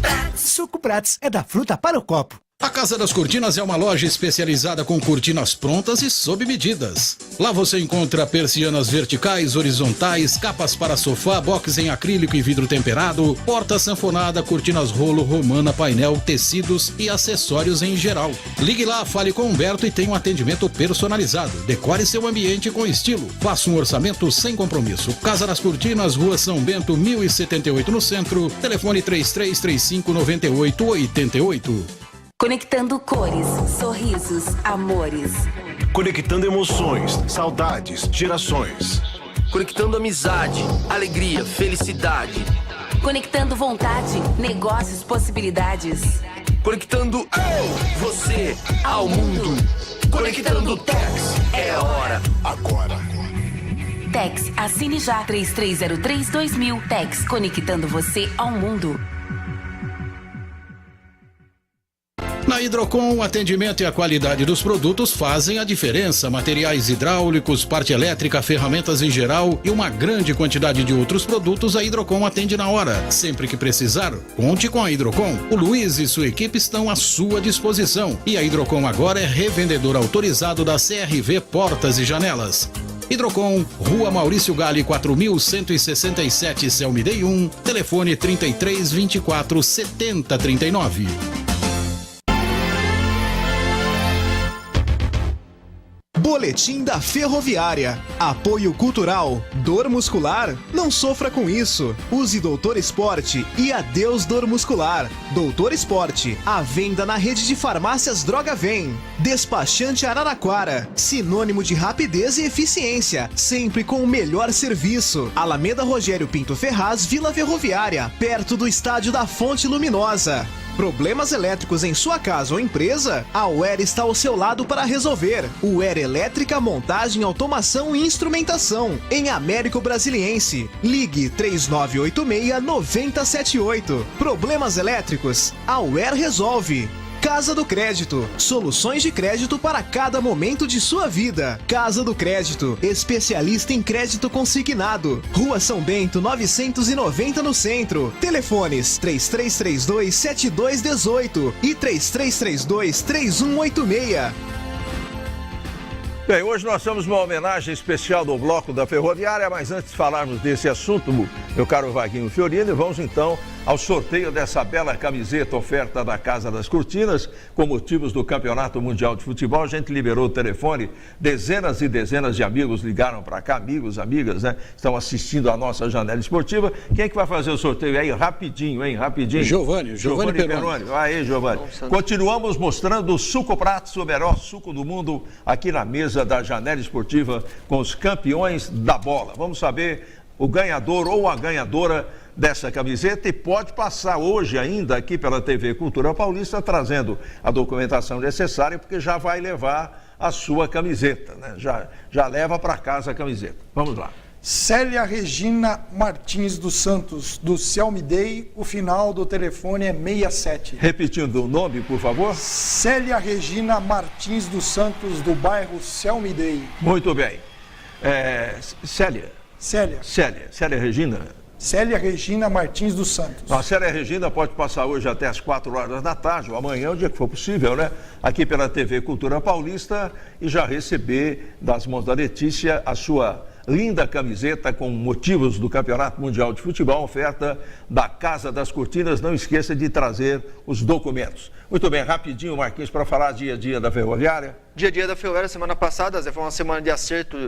Prats. Suco Prats é da fruta para o copo. A Casa das Cortinas é uma loja especializada com cortinas prontas e sob medidas. Lá você encontra persianas verticais, horizontais, capas para sofá, box em acrílico e vidro temperado, porta sanfonada, cortinas rolo, romana, painel, tecidos e acessórios em geral. Ligue lá, fale com Humberto e tenha um atendimento personalizado. Decore seu ambiente com estilo. Faça um orçamento sem compromisso. Casa das Cortinas, Rua São Bento, 1078 no centro. Telefone 33359888. Conectando cores, sorrisos, amores. Conectando emoções, saudades, gerações. Conectando amizade, alegria, felicidade. Conectando vontade, negócios, possibilidades. Conectando você ao mundo. Conectando Tex. É a hora. Agora. Tex, assine já 3303-2000. Tex, conectando você ao mundo. Na Hidrocon, o atendimento e a qualidade dos produtos fazem a diferença. Materiais hidráulicos, parte elétrica, ferramentas em geral e uma grande quantidade de outros produtos, a Hidrocon atende na hora. Sempre que precisar, conte com a Hidrocon. O Luiz e sua equipe estão à sua disposição. E a Hidrocon agora é revendedor autorizado da CRV Portas e Janelas. Hidrocon, Rua Maurício Gale, 4167, Celmidei 1, telefone 33 24 70 39. Boletim da Ferroviária. Apoio cultural. Dor muscular? Não sofra com isso. Use Doutor Esporte e adeus dor muscular. Doutor Esporte, à venda na rede de farmácias Droga Vem. Despachante Araraquara, sinônimo de rapidez e eficiência, sempre com o melhor serviço. Alameda Rogério Pinto Ferraz, Vila Ferroviária, perto do estádio da Fonte Luminosa. Problemas elétricos em sua casa ou empresa? A UER está ao seu lado para resolver. UER Elétrica, Montagem, Automação e Instrumentação. Em Américo Brasiliense. Ligue 3986-9078. Problemas elétricos? A UER resolve. Casa do Crédito. Soluções de crédito para cada momento de sua vida. Casa do Crédito. Especialista em crédito consignado. Rua São Bento, 990 no centro. Telefones 3332-7218 e 3332-3186. Bem, hoje nós temos uma homenagem especial do Bloco da Ferroviária, mas antes de falarmos desse assunto, meu caro Vaguinho Fiorini, vamos então ao sorteio dessa bela camiseta oferta da Casa das Cortinas, com motivos do Campeonato Mundial de Futebol. A gente liberou o telefone, dezenas e dezenas de amigos ligaram para cá, amigos, amigas, né? Estão assistindo a nossa janela esportiva. Quem é que vai fazer o sorteio aí? Rapidinho, hein? Rapidinho. Giovanni Peroni. Aí, Giovanni. Continuamos mostrando o Suco Pratos, o melhor suco do mundo, aqui na mesa da janela esportiva com os campeões da bola. Vamos saber o ganhador ou a ganhadora dessa camiseta e pode passar hoje ainda aqui pela TV Cultura Paulista trazendo a documentação necessária, porque já vai levar a sua camiseta, né? Já leva para casa a camiseta. Vamos lá. Célia Regina Martins dos Santos, do Celmidei, o final do telefone é 67. Repetindo o nome, por favor. Célia Regina Martins dos Santos, do bairro Celmidei. Muito bem. Célia Regina. Célia Regina Martins dos Santos. A Célia Regina pode passar hoje até às 4 horas da tarde, ou amanhã, o dia que for possível, né? Aqui pela TV Cultura Paulista e já receber das mãos da Letícia a sua linda camiseta com motivos do Campeonato Mundial de Futebol, oferta da Casa das Cortinas. Não esqueça de trazer os documentos. Muito bem, rapidinho, Marquinhos, para falar dia a dia da Ferroviária. Dia a dia da Ferroviária, semana passada, Zé, foi uma semana de acerto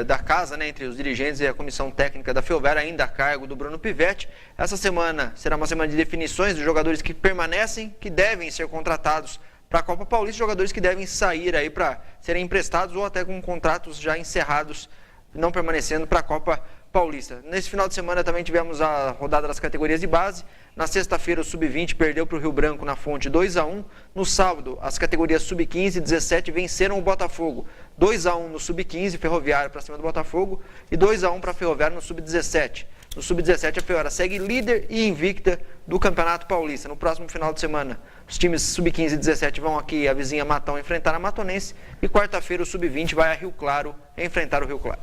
da casa, né, entre os dirigentes e a comissão técnica da Ferroviária, ainda a cargo do Bruno Pivetti. Essa semana será uma semana de definições dos jogadores que permanecem, que devem ser contratados para a Copa Paulista, jogadores que devem sair aí para serem emprestados ou até com contratos já encerrados, não permanecendo para a Copa Paulista. Nesse final de semana também tivemos a rodada das categorias de base. Na sexta-feira o Sub-20 perdeu para o Rio Branco na Fonte 2-1. No sábado, as categorias Sub-15 e 17 venceram o Botafogo. 2-1 no Sub-15, Ferroviária para cima do Botafogo, e 2-1 para a Ferroviária no Sub-17. No Sub-17 a Ferroviária segue líder e invicta do Campeonato Paulista. No próximo final de semana, os times Sub-15 e 17 vão aqui, a vizinha Matão, enfrentar a Matonense, e quarta-feira o Sub-20 vai a Rio Claro enfrentar o Rio Claro.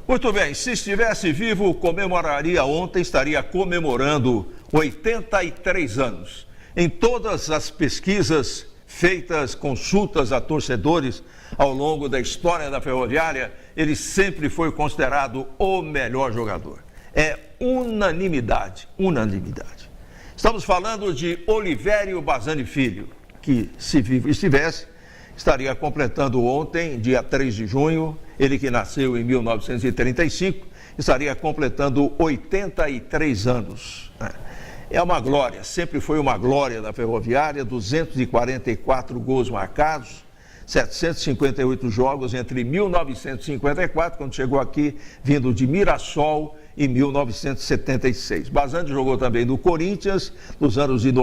Muito bem, se estivesse vivo, comemoraria ontem, estaria comemorando 83 anos. Em todas as pesquisas feitas, consultas a torcedores ao longo da história da Ferroviária, ele sempre foi considerado o melhor jogador. É unanimidade. Estamos falando de Olivério Bazani Filho, que, se vivo estivesse, estaria completando ontem, dia 3 de junho, ele que nasceu em 1935, estaria completando 83 anos. É uma glória, sempre foi uma glória da Ferroviária, 244 gols marcados, 758 jogos entre 1954, quando chegou aqui, vindo de Mirassol, em 1976. Bazani jogou também no Corinthians nos anos de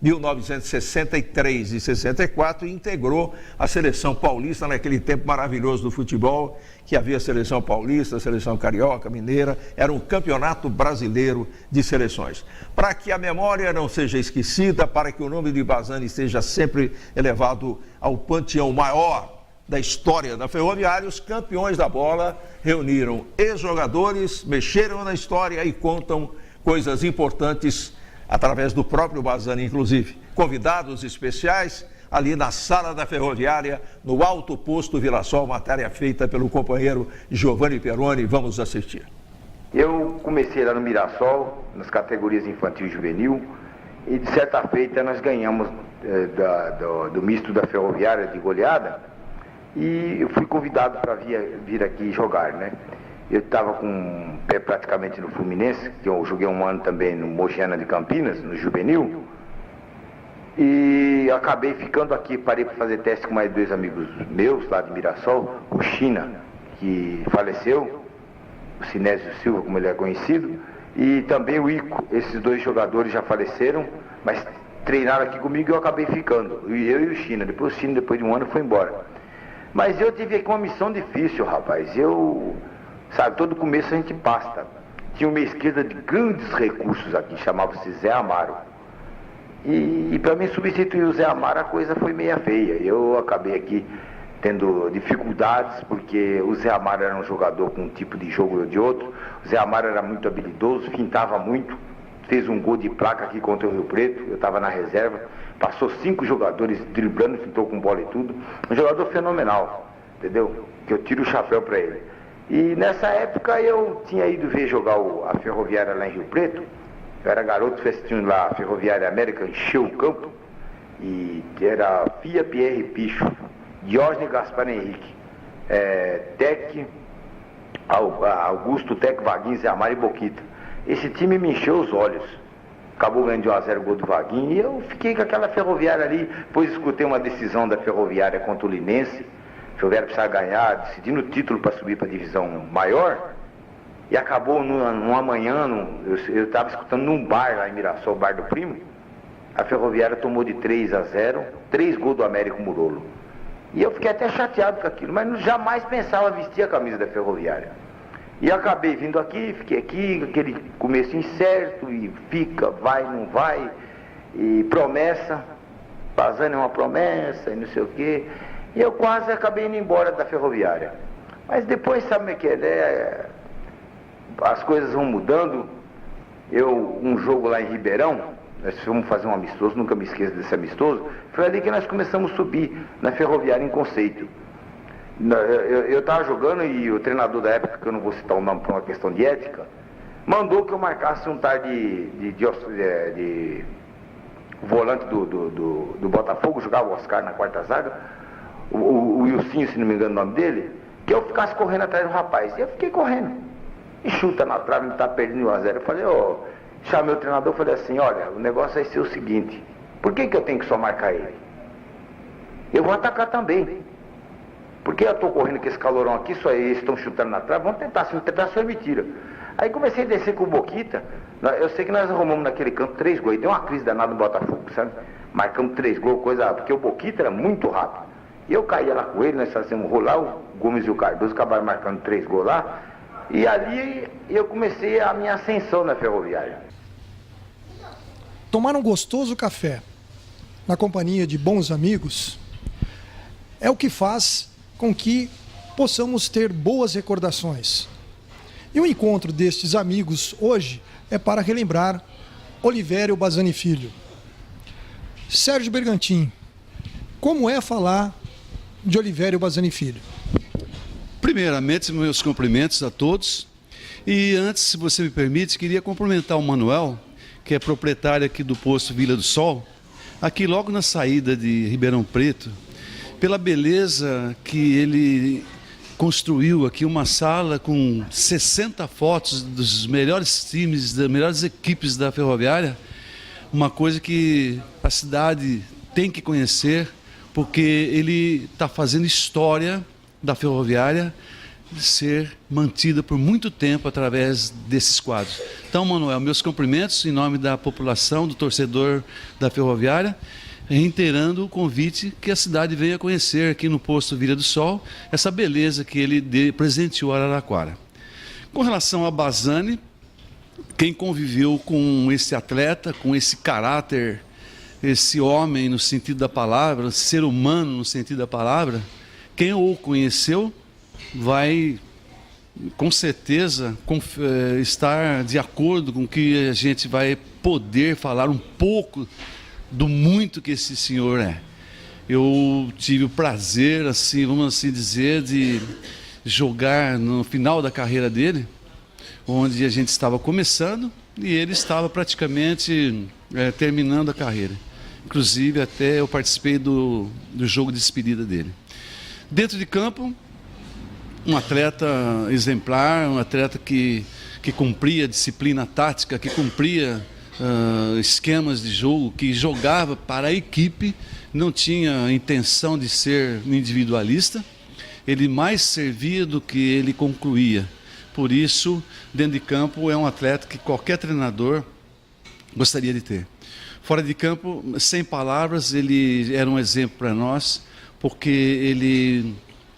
1963 e 64 e integrou a seleção paulista naquele tempo maravilhoso do futebol, que havia seleção paulista, seleção carioca, mineira, era um campeonato brasileiro de seleções. Para que a memória não seja esquecida, para que o nome de Bazani esteja sempre elevado ao panteão maior da história da Ferroviária, os campeões da bola reuniram ex-jogadores, mexeram na história e contam coisas importantes através do próprio Bazani, inclusive. Convidados especiais ali na sala da Ferroviária, no Alto Posto Vila Sol, matéria feita pelo companheiro Giovanni Peroni. Vamos assistir. Eu comecei lá no Mirassol, nas categorias infantil e juvenil, e de certa feita nós ganhamos do misto da Ferroviária de goleada, e eu fui convidado para vir aqui jogar, né? Eu estava com um pé praticamente no Fluminense, que eu joguei um ano também no Mogiana de Campinas, no juvenil, e acabei ficando aqui, parei para fazer teste com mais 2 amigos meus lá de Mirassol, o China, que faleceu, o Sinésio Silva, como ele é conhecido, e também o Ico. Esses 2 jogadores já faleceram, mas treinaram aqui comigo e eu acabei ficando, eu e o China. Depois o China, depois de um ano, foi embora. Mas eu tive aqui uma missão difícil, rapaz. Sabe, todo começo a gente pasta. Tinha uma esquerda de grandes recursos aqui, chamava-se Zé Amaro. E para mim substituir o Zé Amaro a coisa foi meia feia. Eu acabei aqui tendo dificuldades, porque o Zé Amaro era um jogador com um tipo de jogo ou de outro. O Zé Amaro era muito habilidoso, fintava muito, fez um gol de placa aqui contra o Rio Preto, eu estava na reserva, passou 5 jogadores driblando, fintou com bola e tudo. Um jogador fenomenal, entendeu? Que eu tiro o chapéu para ele. E nessa época eu tinha ido ver jogar a Ferroviária lá em Rio Preto. Eu era garoto, assistindo lá a Ferroviária América, encheu o campo. E era Fia, Pierre Picho, Diógenes Gaspar Henrique, Tec, Augusto, Tec, Vaguinho, Zé Amaro e Boquita. Esse time me encheu os olhos. Acabou ganhando de 1-0 o gol do Vaguinho. E eu fiquei com aquela Ferroviária ali. Depois escutei uma decisão da Ferroviária contra o Linense. A Ferroviária precisava ganhar, decidindo o título para subir para a divisão maior. E acabou numa manhã, eu estava escutando num bar lá em Mirassol, o bar do Primo. A Ferroviária tomou de 3-0, 3 gols do Américo Murolo. E eu fiquei até chateado com aquilo, mas jamais pensava vestir a camisa da Ferroviária. E acabei vindo aqui, fiquei aqui, aquele começo incerto, e fica, vai, não vai, e promessa, Bazani é uma promessa, e não sei o quê. E eu quase acabei indo embora da Ferroviária. Mas depois, sabe como é que é, né? As coisas vão mudando. Um jogo lá em Ribeirão, nós fomos fazer um amistoso, nunca me esqueço desse amistoso, foi ali que nós começamos a subir na Ferroviária em Conceito. Eu estava jogando e o treinador da época, que eu não vou citar o nome por uma questão de ética, mandou que eu marcasse um tar de volante do Botafogo, jogava o Oscar na quarta zaga, o Wilsinho, se não me engano o nome dele, que eu ficasse correndo atrás do rapaz. E eu fiquei correndo. E chuta na trave, ele está perdendo 1-0. Eu falei, chamei o treinador e falei assim, olha, o negócio vai ser o seguinte, por que eu tenho que só marcar ele? Eu vou atacar também. Porque eu estou correndo com esse calorão aqui, só eles estão chutando na trave, vamos tentar, se não tentar, só me tira. Aí comecei a descer com o Boquita, eu sei que nós arrumamos naquele campo 3 gols, e deu uma crise danada no Botafogo, sabe? Marcamos 3 gols, porque o Boquita era muito rápido. E eu caía lá com ele, nós fazíamos rolar, o Gomes e o Cardoso acabaram marcando 3 gols lá, e ali eu comecei a minha ascensão na Ferroviária. Tomar um gostoso café na companhia de bons amigos é o que faz com que possamos ter boas recordações. E o encontro destes amigos hoje é para relembrar Olivério Bazani Filho. Sérgio Bergantin, como é falar de Olivério Bazani Filho? Primeiramente, meus cumprimentos a todos. E antes, se você me permite, queria cumprimentar o Manuel, que é proprietário aqui do posto Vila do Sol, aqui logo na saída de Ribeirão Preto, pela beleza que ele construiu aqui, uma sala com 60 fotos dos melhores times, das melhores equipes da Ferroviária, uma coisa que a cidade tem que conhecer, porque ele está fazendo história da Ferroviária, ser mantida por muito tempo através desses quadros. Então, Manuel, meus cumprimentos em nome da população, do torcedor da Ferroviária, reiterando o convite que a cidade venha conhecer aqui no posto Vila do Sol, essa beleza que ele presenteou a Araraquara. Com relação a Bazzani, quem conviveu com esse atleta, com esse caráter, esse homem no sentido da palavra, ser humano no sentido da palavra, quem o conheceu vai com certeza estar de acordo com que a gente vai poder falar um pouco do muito que esse senhor é. Eu tive o prazer, assim, vamos assim dizer, de jogar no final da carreira dele, onde a gente estava começando e ele estava praticamente terminando a carreira. Inclusive, até eu participei do jogo de despedida dele. Dentro de campo, um atleta exemplar, um atleta que cumpria disciplina tática, que cumpria esquemas de jogo, que jogava para a equipe, não tinha intenção de ser individualista, ele mais servia do que ele concluía. Por isso, dentro de campo, é um atleta que qualquer treinador gostaria de ter. Fora de campo, sem palavras, ele era um exemplo para nós, porque ele,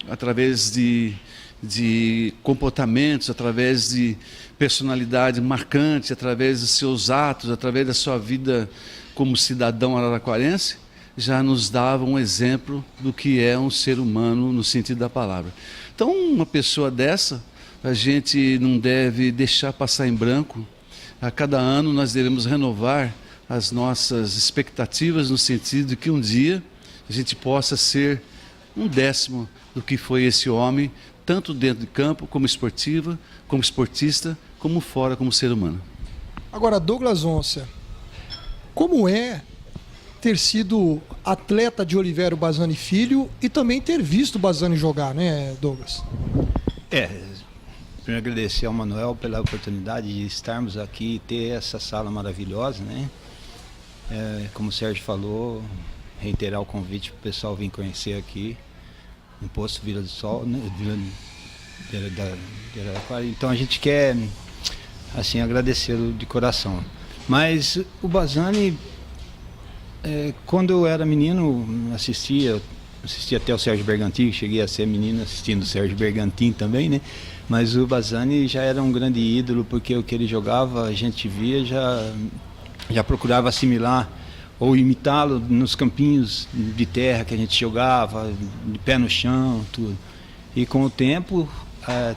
através de comportamentos, através de personalidade marcante, através dos seus atos, através da sua vida como cidadão araraquarense, já nos dava um exemplo do que é um ser humano no sentido da palavra. Então, uma pessoa dessa, a gente não deve deixar passar em branco. A cada ano nós devemos renovar as nossas expectativas no sentido de que um dia a gente possa ser um décimo do que foi esse homem, tanto dentro de campo, como esportiva, como esportista, como fora, como ser humano. Agora, Douglas Onça, como é ter sido atleta de Olivério Bazzani Filho e também ter visto o Bazzani jogar, né, Douglas? Primeiro agradecer ao Manuel pela oportunidade de estarmos aqui e ter essa sala maravilhosa, né? Como o Sérgio falou, reiterar o convite para o pessoal vir conhecer aqui no posto Vila do Sol, né? Então a gente quer assim agradecê-lo de coração. Mas o Bazzani, quando eu era menino, assistia até o Sérgio Bergantin, cheguei a ser menino assistindo o Sérgio Bergantin também, né? Mas o Bazzani já era um grande ídolo, porque o que ele jogava, a gente via, já procurava assimilar ou imitá-lo nos campinhos de terra que a gente jogava, de pé no chão, tudo. E com o tempo,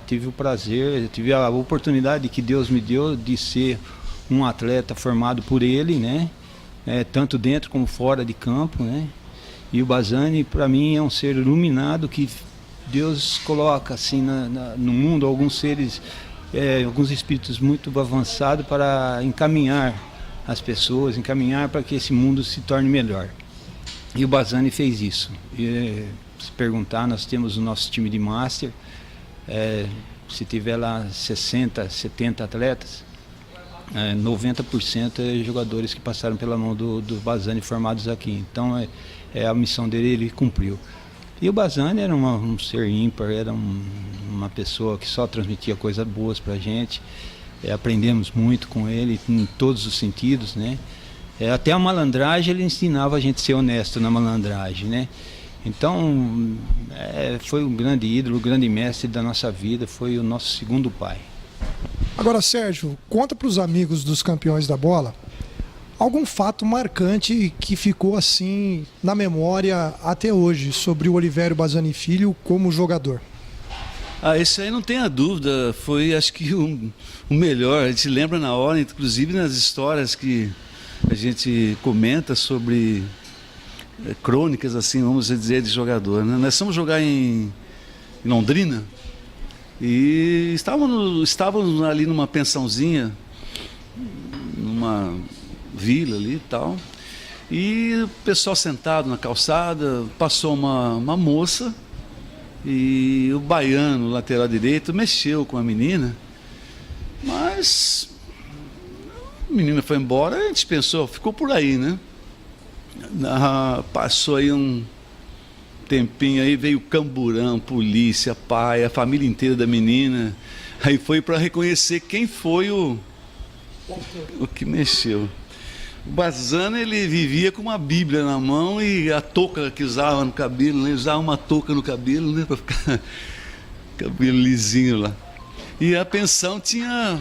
tive o prazer, tive a oportunidade que Deus me deu de ser um atleta formado por ele, né? Tanto dentro como fora de campo, né? E o Bazzani, para mim, é um ser iluminado que Deus coloca assim no mundo alguns seres, alguns espíritos muito avançados para encaminhar as pessoas, encaminhar para que esse mundo se torne melhor. E o Bazzani fez isso. Se perguntar, nós temos o nosso time de Master, se tiver lá 60, 70 atletas, 90% é jogadores que passaram pela mão do Bazzani formados aqui. Então a missão dele ele cumpriu. E o Bazzani era um ser ímpar, era uma pessoa que só transmitia coisas boas para a gente. Aprendemos muito com ele em todos os sentidos, né? Até a malandragem, ele ensinava a gente a ser honesto na malandragem, né? Então, foi um grande ídolo, um grande mestre da nossa vida, foi o nosso segundo pai. Agora, Sérgio, conta para os amigos dos campeões da bola algum fato marcante que ficou assim na memória até hoje sobre o Olivério Bazzani Filho como jogador. Esse aí não tenha dúvida, foi acho que o melhor, a gente lembra na hora, inclusive nas histórias que a gente comenta sobre crônicas, assim, vamos dizer, de jogador, né? Nós fomos jogar em Londrina e estávamos ali numa pensãozinha, numa vila ali e tal, e o pessoal sentado na calçada, passou uma moça e o baiano, lateral direito, mexeu com a menina, mas a menina foi embora, a gente pensou, ficou por aí, né? Passou aí tempinho aí, veio camburão, polícia, pai, a família inteira da menina. Aí foi para reconhecer quem foi o que mexeu. O Bazzani, ele vivia com uma Bíblia na mão e a touca que usava no cabelo, né? Usava uma touca no cabelo, né? Para ficar cabelo lisinho lá. E a pensão tinha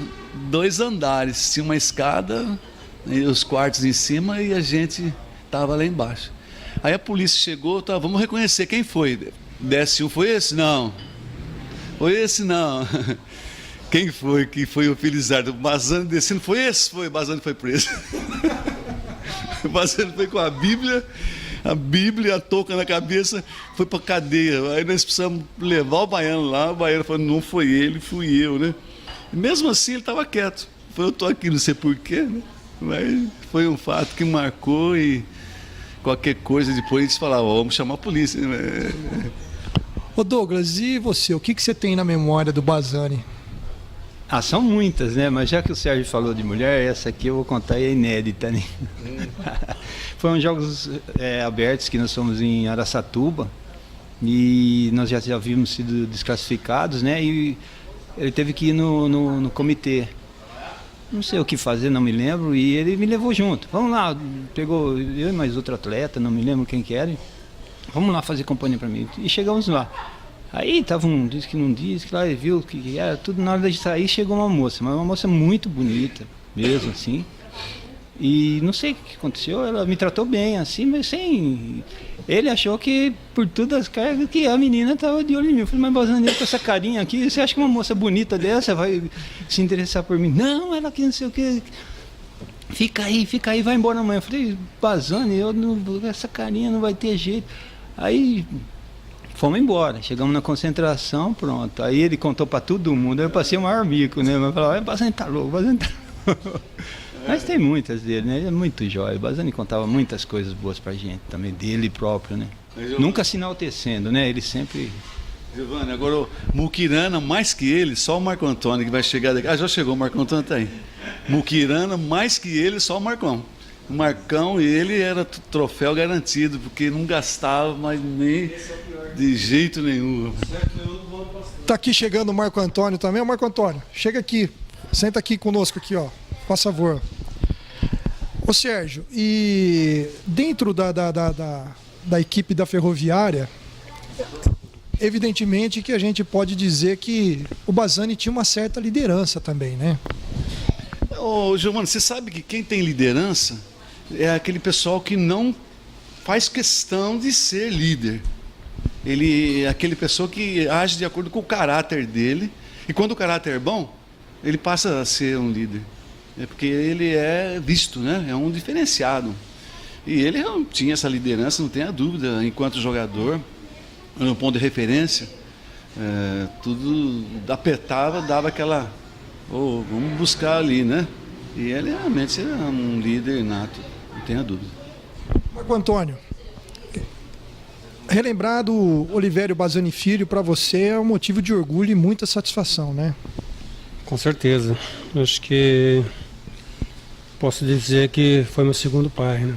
2 andares, tinha uma escada, e os quartos em cima e a gente estava lá embaixo. Aí a polícia chegou, tá, vamos reconhecer quem foi. Desce um, foi esse? Não. Foi esse? Não. Quem foi que foi o Felizardo? O Bazzani descendo, foi esse? Foi, o Bazzani foi preso. O Bazzani foi com a Bíblia, a touca na cabeça, foi para cadeia. Aí nós precisamos levar o baiano lá, o baiano falou, não foi ele, fui eu, né? E mesmo assim ele estava quieto. Eu estou aqui, não sei porquê, né? Mas foi um fato que marcou e qualquer coisa depois eles falavam, vamos chamar a polícia. Né? Ô Douglas, e você? O que você tem na memória do Bazzani? São muitas, né? Mas já que o Sérgio falou de mulher, essa aqui eu vou contar e é inédita, né? Foram jogos abertos que nós fomos em Araçatuba e nós já havíamos sido desclassificados, né? E ele teve que ir no comitê. Não sei o que fazer, não me lembro, e ele me levou junto. Vamos lá, pegou eu e mais outro atleta, não me lembro quem que era. Vamos lá fazer companhia para mim. E chegamos lá. Aí tava diz que não diz, que lá ele viu que era tudo. Na hora de sair chegou uma moça, mas uma moça muito bonita, mesmo assim. E não sei o que aconteceu, ela me tratou bem, assim, mas sem... Ele achou que, por todas as cargas, que a menina tava de olho em mim. Eu falei, mas Bazzani, com essa carinha aqui, você acha que uma moça bonita dessa vai se interessar por mim? Não, ela aqui não sei o que... Fica aí, vai embora amanhã. Eu falei, Bazzani, essa carinha não vai ter jeito. Aí... Fomos embora, chegamos na concentração, pronto. Aí ele contou para todo mundo, eu passei o maior mico, né? Mas falava, Bazzani tá louco, Bazzani tá louco. Mas tem muitas dele, né? Ele é muito jóia. O Bazzani contava muitas coisas boas pra gente, também dele próprio, né? Nunca se enaltecendo, né? Ele sempre... Giovanni, agora o Muquirana, mais que ele, só o Marco Antônio que vai chegar daqui. Já chegou, o Marco Antônio tá aí. Muquirana, mais que ele, só o Marcão. O Marcão, ele era troféu garantido, porque não gastava, mas nem de jeito nenhum. Tá aqui chegando o Marco Antônio também. Ô Marco Antônio, chega aqui, senta aqui conosco aqui, ó, por favor. Ô Sérgio, e dentro da equipe da Ferroviária, evidentemente que a gente pode dizer que o Bazzani tinha uma certa liderança também, né? Ô Giovanni, você sabe que quem tem liderança é aquele pessoal que não faz questão de ser líder. Ele é aquele pessoa que age de acordo com o caráter dele, e quando o caráter é bom, ele passa a ser um líder. É porque ele é visto, né? É um diferenciado. E ele tinha essa liderança, não tenha dúvida, enquanto jogador, no ponto de referência, tudo apertava, dava aquela... vamos buscar ali, né? E ele realmente era um líder nato, não tenha dúvida. Marco Antônio, relembrar do Olivério Bazzani Filho para você é um motivo de orgulho e muita satisfação, né? Com certeza. Acho que posso dizer que foi meu segundo pai, né?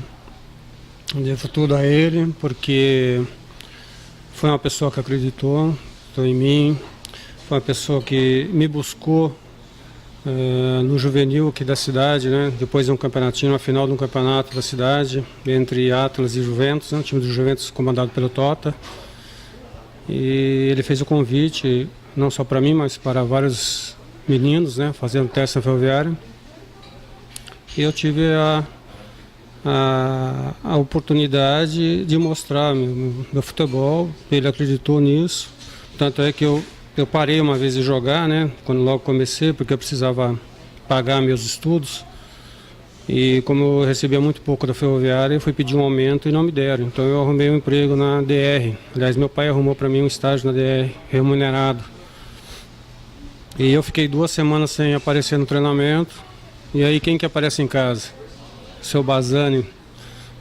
Devo tudo a ele, porque foi uma pessoa que acreditou em mim, foi uma pessoa que me buscou no juvenil aqui da cidade, né? Depois de um campeonatinho, na final de um campeonato da cidade, entre Atlas e Juventus, né? O time do Juventus comandado pelo Tota. E ele fez o convite, não só para mim, mas para vários meninos, né? Fazendo teste na Ferroviária. E eu tive a oportunidade de mostrar meu futebol, ele acreditou nisso. Tanto é que eu parei uma vez de jogar, né, quando logo comecei, porque eu precisava pagar meus estudos. E como eu recebia muito pouco da Ferroviária, eu fui pedir um aumento e não me deram. Então eu arrumei um emprego na DR. Aliás, meu pai arrumou para mim um estágio na DR, remunerado. E eu fiquei 2 semanas sem aparecer no treinamento. E aí quem que aparece em casa? O seu Bazzani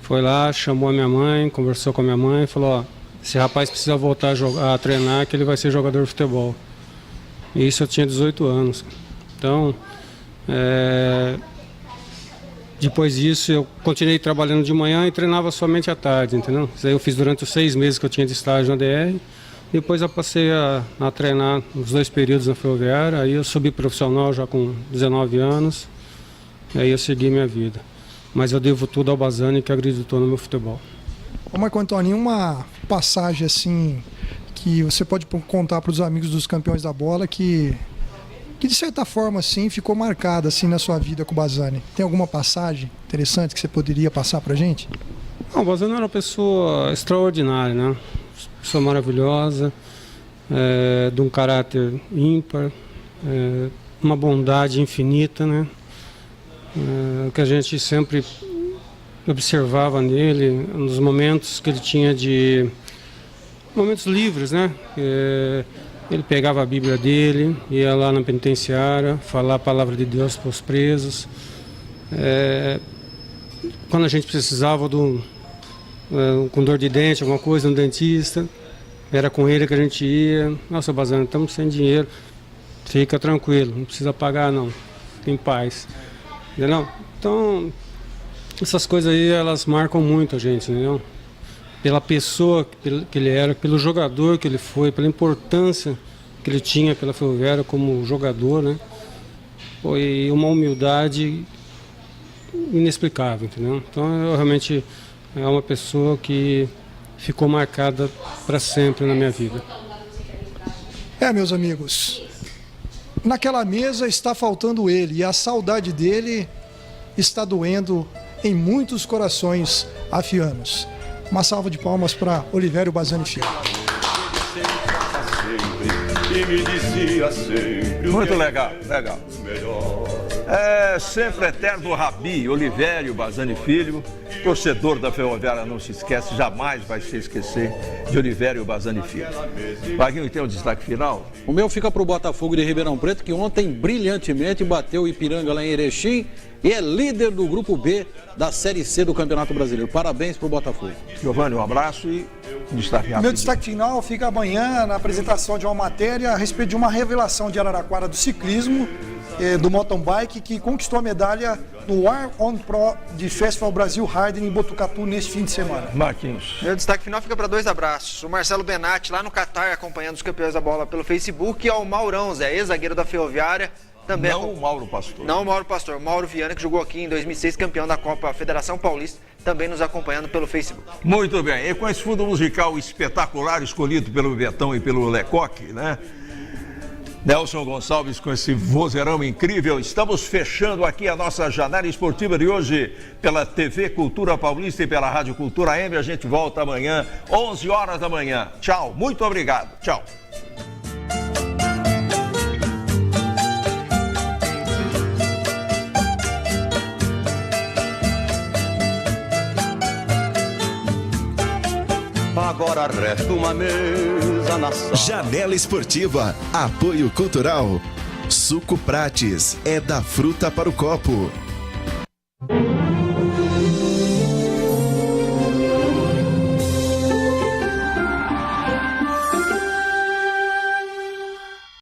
foi lá, chamou a minha mãe, conversou com a minha mãe e falou, ó, esse rapaz precisa voltar a treinar, que ele vai ser jogador de futebol. E isso eu tinha 18 anos. Então, depois disso eu continuei trabalhando de manhã e treinava somente à tarde, entendeu? Isso aí eu fiz durante os 6 meses que eu tinha de estágio na DR. Depois eu passei a treinar os 2 períodos na Ferroviária, aí eu subi profissional já com 19 anos, e aí eu segui minha vida. Mas eu devo tudo ao Bazzani, que acreditou no meu futebol. Ô Marco Antônio, uma passagem assim que você pode contar para os amigos dos campeões da bola que de certa forma assim ficou marcada assim na sua vida com o Bazzani. Tem alguma passagem interessante que você poderia passar para a gente? Não, o Bazzani era uma pessoa extraordinária, né? Pessoa maravilhosa, de um caráter ímpar, uma bondade infinita, né? Que a gente sempre observava nele, nos momentos que ele tinha de momentos livres, né? Ele pegava a Bíblia dele, ia lá na penitenciária, falar a palavra de Deus para os presos. Quando a gente precisava com dor de dente, alguma coisa, no dentista, era com ele que a gente ia. Nossa, Bazzani, estamos sem dinheiro, fica tranquilo, não precisa pagar não, tem paz. Entendeu? Então, essas coisas aí, elas marcam muito a gente, entendeu? Pela pessoa que ele era, pelo jogador que ele foi, pela importância que ele tinha pela Ferroviária como jogador, né? Foi uma humildade inexplicável, entendeu? Então, eu realmente é uma pessoa que ficou marcada para sempre na minha vida. Meus amigos, naquela mesa está faltando ele e a saudade dele está doendo em muitos corações afianos. Uma salva de palmas para Olivério Bazzani Filho. Muito legal, legal. Sempre eterno Rabi, Olivério Bazzani Filho, torcedor da Ferroviária, não se esquece, jamais vai se esquecer de Olivério Bazzani Filho. Vaguinho, tem um destaque final? O meu fica para o Botafogo de Ribeirão Preto, que ontem brilhantemente bateu o Ipiranga lá em Erechim e é líder do Grupo B da Série C do Campeonato Brasileiro. Parabéns para o Botafogo. Giovanni, um abraço e um destaque rápido. Meu destaque final fica amanhã na apresentação de uma matéria a respeito de uma revelação de Araraquara do ciclismo, do mountain bike, que conquistou a medalha no War on Pro de Festival Brasil Riding em Botucatu neste fim de semana. Marquinhos. Meu destaque final fica para 2 abraços. O Marcelo Benatti, lá no Catar, acompanhando os campeões da bola pelo Facebook, e ao Maurão, Zé, ex-zagueiro da Ferroviária. Também não o Mauro Pastor. Não o Mauro Pastor, o Mauro Viana, que jogou aqui em 2006, campeão da Copa Federação Paulista, também nos acompanhando pelo Facebook. Muito bem, e com esse fundo musical espetacular escolhido pelo Betão e pelo Lecoque, né? Nelson Gonçalves com esse vozeirão incrível. Estamos fechando aqui a nossa janela esportiva de hoje pela TV Cultura Paulista e pela Rádio Cultura AM. A gente volta amanhã, 11 horas da manhã. Tchau, muito obrigado. Tchau. Agora resta uma mesa na sala. Janela Esportiva, apoio cultural. Suco Prates, é da fruta para o copo.